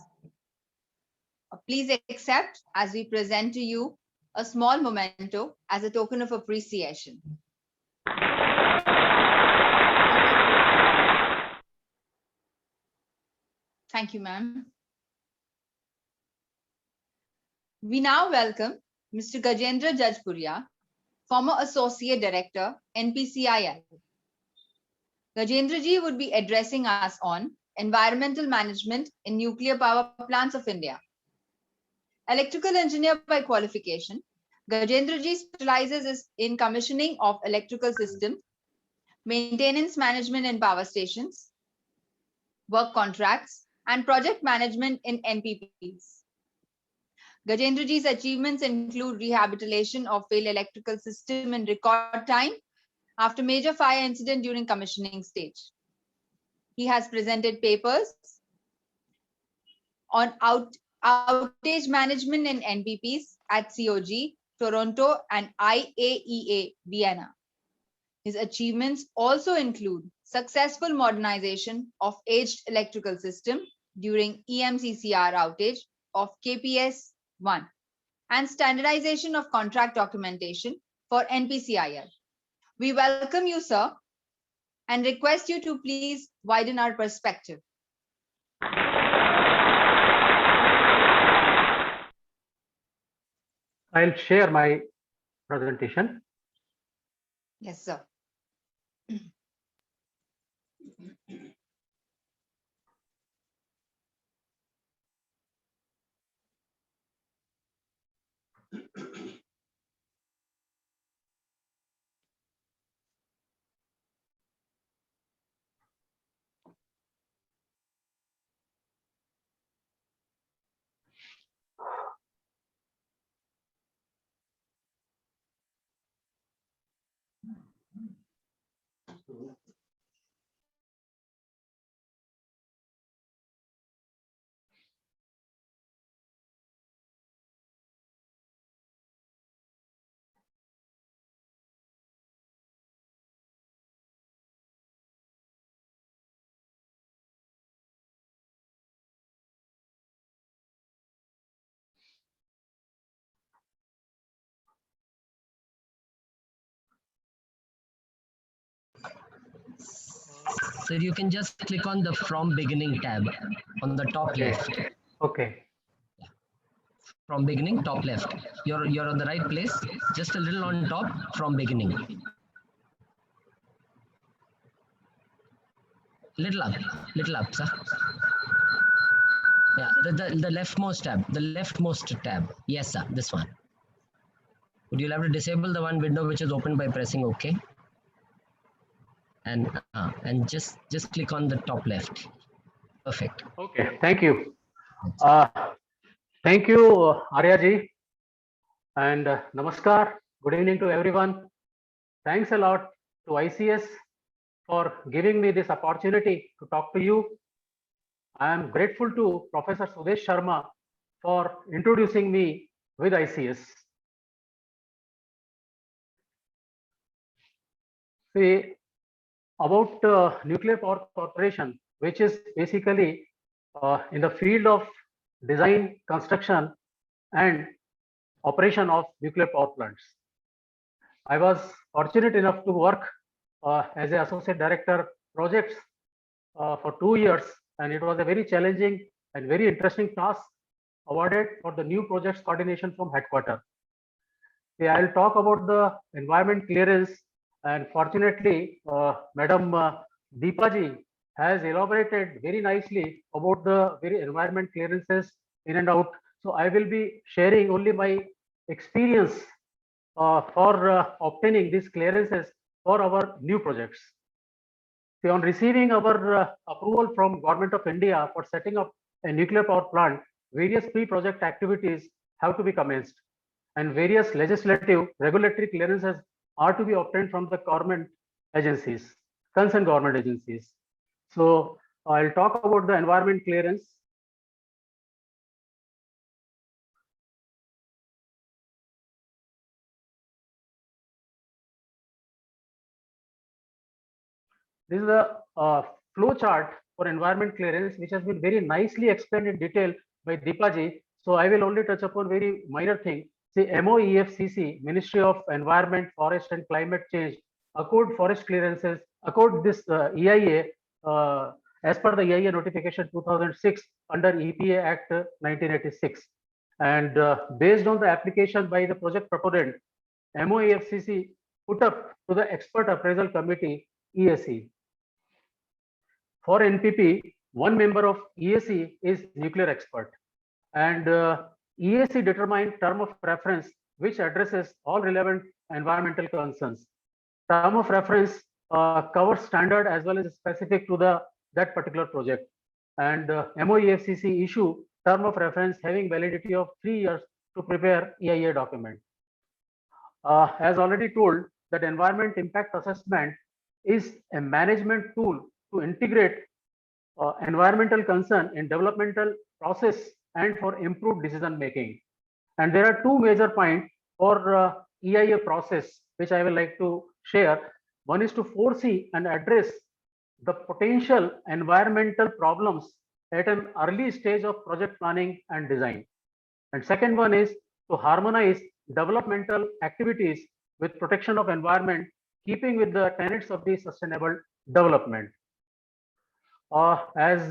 Please accept as we present to you a small memento as a token of appreciation. Thank you, ma'am. We now welcome Mr. Gajendra Jajpuria, former Associate Director, NPCIL. Gajendra ji would be addressing us on environmental management in nuclear power plants of India. Electrical engineer by qualification, Gajendra ji specializes in commissioning of electrical systems, maintenance management in power stations, work contracts, and project management in NPPs. Gajendra ji's achievements include rehabilitation of failed electrical system in record time after major fire incident during commissioning stage. He has presented papers on outage management in NPPs at COG, Toronto, and IAEA, Vienna. His achievements also include successful modernization of aged electrical system during EMCCR outage of KPS-1 and standardization of contract documentation for NPCIL. We welcome you, sir, and request you to please widen our perspective. I'll share my presentation. Yes, sir. So you can just click on the From Beginning tab on the top left. Okay. From beginning, top left. You're on the right place. Just a little on top, From Beginning. Little up, sir. Yeah, the leftmost tab, the leftmost tab. Yes, sir, this one. Would you have to disable the one window which is open by pressing OK? And just click on the top left. Perfect. Okay, thank you. Thank you, Arya ji. And namaskar. Good evening to everyone. Thanks a lot to ICS for giving me this opportunity to talk to you. I am grateful to Professor Sudesh Sharma for introducing me with ICS. See, about Nuclear Power Corporation, which is basically in the field of design, construction, and operation of nuclear power plants. I was fortunate enough to work as an associate director projects for 2 years, and it was a very challenging and very interesting task awarded for the new projects coordination from headquarters. I'll talk about the environment clearance, and fortunately, Madam Deepa ji has elaborated very nicely about the very environment clearances in and out. So I will be sharing only my experience for obtaining these clearances for our new projects. See, on receiving our approval from Government of India for setting up a nuclear power plant, various pre-project activities have to be commenced, and various legislative regulatory clearances are to be obtained from the government agencies, concerned government agencies. So I'll talk about the environment clearance. This is a flow chart for environment clearance, which has been very nicely explained in detail by Deepa ji. So I will only touch upon very minor thing. See, MOEFCC, Ministry of Environment, Forest and Climate Change, accord forest clearances, accord this EIA as per the EIA notification 2006 under EPA Act 1986. And based on the application by the project proponent, MOEFCC put up to the Expert Appraisal Committee, EAC. For NPP, one member of EAC is nuclear expert, and EAC determined term of reference which addresses all relevant environmental concerns. Term of reference covers standard as well as specific to that particular project, and MOEFCC issue term of reference having validity of 3 years to prepare EIA document. As already told, that environment impact assessment is a management tool to integrate environmental concern in developmental process and for improved decision making. And there are two major points for EIA process, which I will like to share. One is to foresee and address the potential environmental problems at an early stage of project planning and design. And second one is to harmonize developmental activities with protection of environment, keeping with the tenets of the sustainable development. As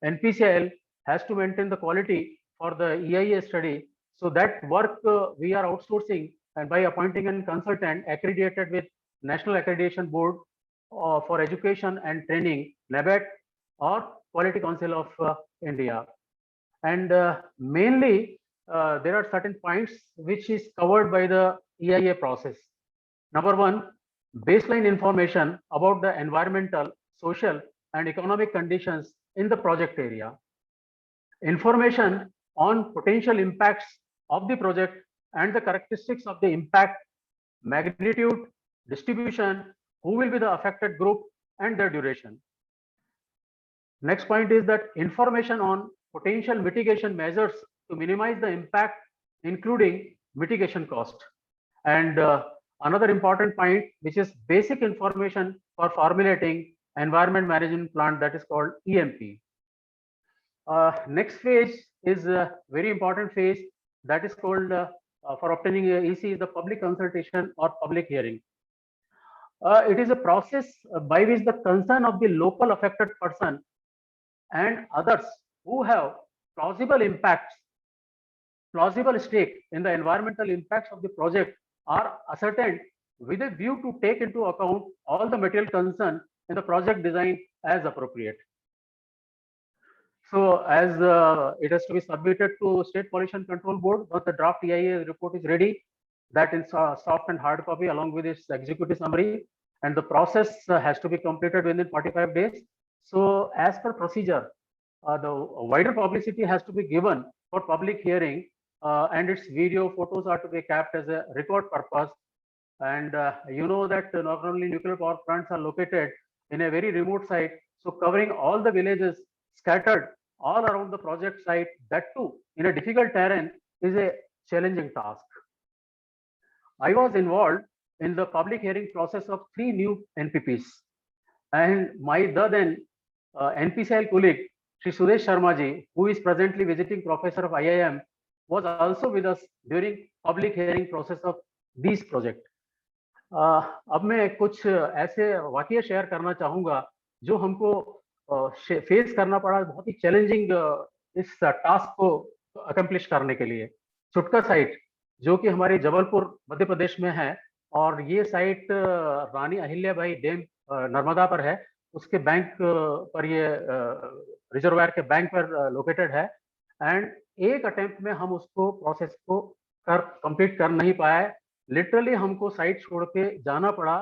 NPCIL has to maintain the quality for the EIA study, so that work we are outsourcing and by appointing a consultant accredited with National Accreditation Board for Education and Training, NABET, or Quality Council of India. And mainly there are certain points which is covered by the EIA process. Number one, baseline information about the environmental, social, and economic conditions in the project area. Information on potential impacts of the project and the characteristics of the impact, magnitude, distribution, who will be the affected group, and their duration. Next point is that information on potential mitigation measures to minimize the impact, including mitigation cost. And another important point, which is basic information for formulating environment management plan, that is called EMP. Next phase is a very important phase, that is called for obtaining EC is the public consultation or public hearing. It is a process by which the concern of the local affected person and others who have plausible stake in the environmental impacts of the project are ascertained with a view to take into account all the material concern in the project design as appropriate. So as it has to be submitted to State Pollution Control Board, once the draft EIA report is ready, that in soft and hard copy along with its executive summary, and the process has to be completed within 45 days. So as per procedure, the wider publicity has to be given for public hearing, and its video photos are to be kept as a record purpose. And you know that not only nuclear power plants are located in a very remote site, so covering all the villages scattered all around the project site, that too in a difficult terrain, is a challenging task. I was involved in the public hearing process of 3 new NPPs, and my then NPCIL colleague, Shri Sudesh Sharma ji, who is presently visiting professor of IIM, was also with us during public hearing process of these projects. अब मैं कुछ ऐसे वाकये share करना चाहूँगा जो हमको face करना पड़ा, बहुत ही चैलेंजिंग इस टास्क को अकम्प्लिश करने के लिए। चुटका साइट जो कि हमारे जबलपुर मध्य प्रदेश में है, और ये साइट रानी अहिल्याबाई डैम नर्मदा पर है, उसके बैंक पर ये रिजर्वायर के बैंक पर लोकेटेड है। एंड एक अटेम्प्ट में हम उसको प्रोसेस को कंप्लीट कर नहीं पाए, लिटरली हमको साइट छोड़ के जाना पड़ा।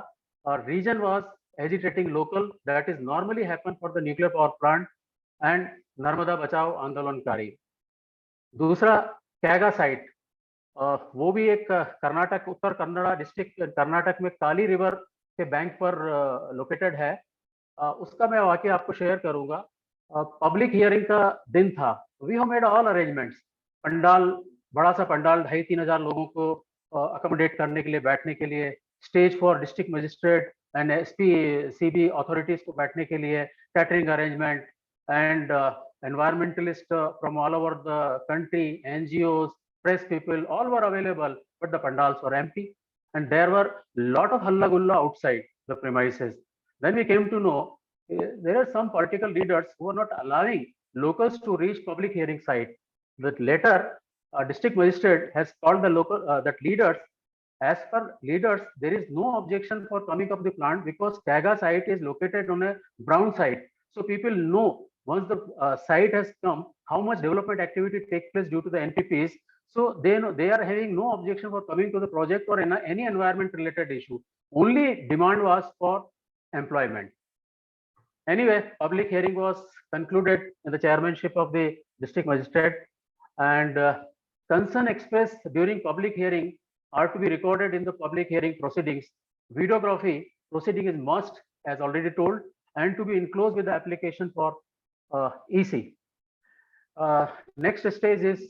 Reason was agitating local, that is normally happen for the nuclear power plant and Narmada Bachao आंदोलनकारी। दूसरा कैगा साइट, वो भी एक कर्नाटक, उत्तर कन्नड़ा डिस्ट्रिक्ट कर्नाटक में काली रिवर के बैंक पर लोकेटेड है। उसका मैं वाकई आपको शेयर करूंगा। पब्लिक हियरिंग का दिन था, we have made all arrangements, pandal, बड़ा सा पंडाल 2,500-3,000 लोगों को अकोमोडेट करने के लिए, बैठने के लिए, stage for district magistrate and SP CB authorities को बैठने के लिए, catering arrangement, and environmentalists from all over the country, NGOs, press people, all were available, but the pandals were empty, and there were lot of halla gulla outside the premises. Then we came to know there are some political leaders who are not allowing locals to reach public hearing site. That later district magistrate has called the local that leaders, as per leaders, there is no objection for coming up the plant because Kaga site is located on a brown site, so people know once the site has come how much development activity takes place due to the NPPs. So they know they are having no objection for coming to the project or any environment related issue. Only demand was for employment. Anyway, public hearing was concluded in the chairmanship of the district magistrate, and concern expressed during public hearing are to be recorded in the public hearing proceedings. Videography proceeding is must, as already told, and to be enclosed with the application for EC. Next stage is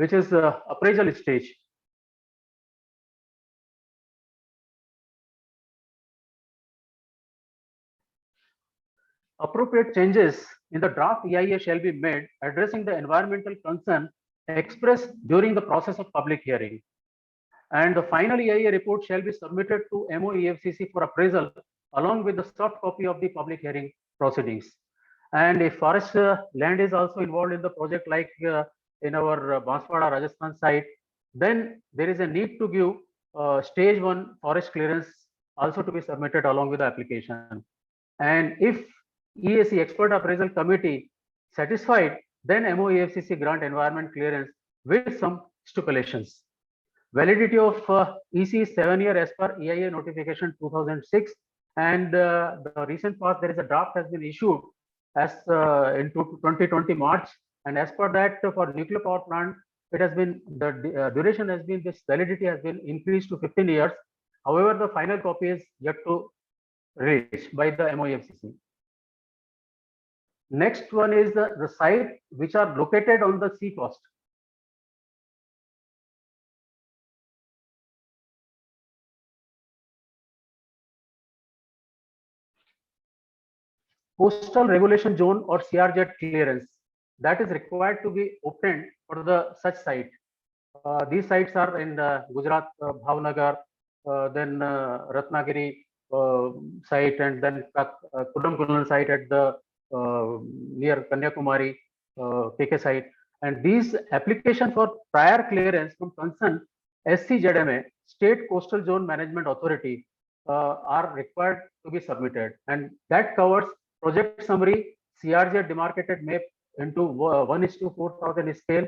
which is appraisal stage. Appropriate changes in the draft EIA shall be made addressing the environmental concern expressed during the process of public hearing, and the final EIA report shall be submitted to MOEFCC for appraisal along with the soft copy of the public hearing proceedings. And if forest land is also involved in the project, like in our Banswara Rajasthan site, then there is a need to give stage 1 forest clearance also to be submitted along with the application. And if EAC, expert appraisal committee, satisfied, then MOEFCC grant environment clearance with some stipulations. Validity of EC is 7 years as per EIA notification 2006, and the recent past there is a draft has been issued as in 2020 March, and as per that for nuclear power plant it has been the duration has been, this validity has been increased to 15 years. However, the final copy is yet to release by the MOEFCC. Next one is the site which are located on the sea coast. Coastal regulation zone or CRZ clearance that is required to be obtained for the such site. These sites are in Gujarat, Bhavnagar, then Ratnagiri site, and then Kudamkulan site at the near Kanyakumari KK site. And these application for prior clearance from concerned SCZMA, State Coastal Zone Management Authority, are required to be submitted, and that covers project summary, CRZ demarcated map into 1:4,000 scale,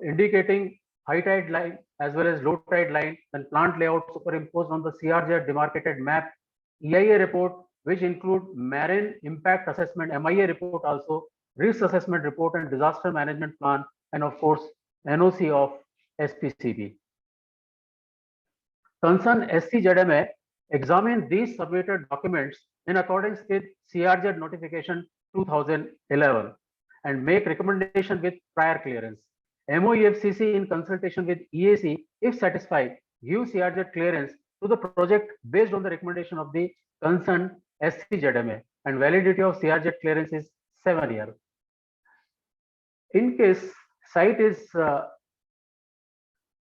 indicating high tide line as well as low tide line, and plant layout superimposed on the CRZ demarcated map, EIA report, which include marine impact assessment, MIA report also, risk assessment report and disaster management plan, and of course NOC of SPCB. Concerned SCZMA examine these submitted documents in accordance with CRZ notification 2011 and make recommendation with prior clearance. MOEFCC in consultation with EAC, if satisfied, give CRZ clearance to the project based on the recommendation of the concerned SCZMA, and validity of CRZ clearance is 7 years. In case site is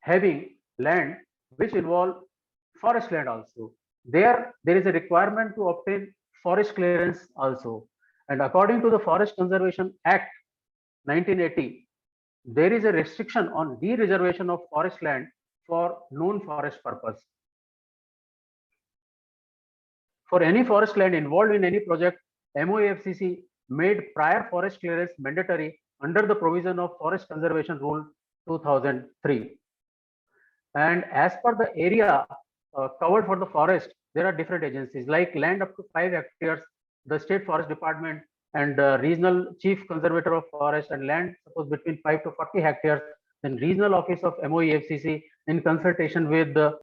having land which involve forest land also, there is a requirement to obtain forest clearance also. And according to the Forest Conservation Act 1980, there is a restriction on de-reservation of forest land for known forest purpose. For any forest land involved in any project, MOEFCC made prior forest clearance mandatory under the provision of Forest Conservation Rule 2003. And as per the area covered for the forest, there are different agencies like land up to 5 hectares, the State Forest Department and Regional Chief Conservator of Forest, and land suppose between 5 to 40 hectares, then Regional Office of MOEFCC in consultation with the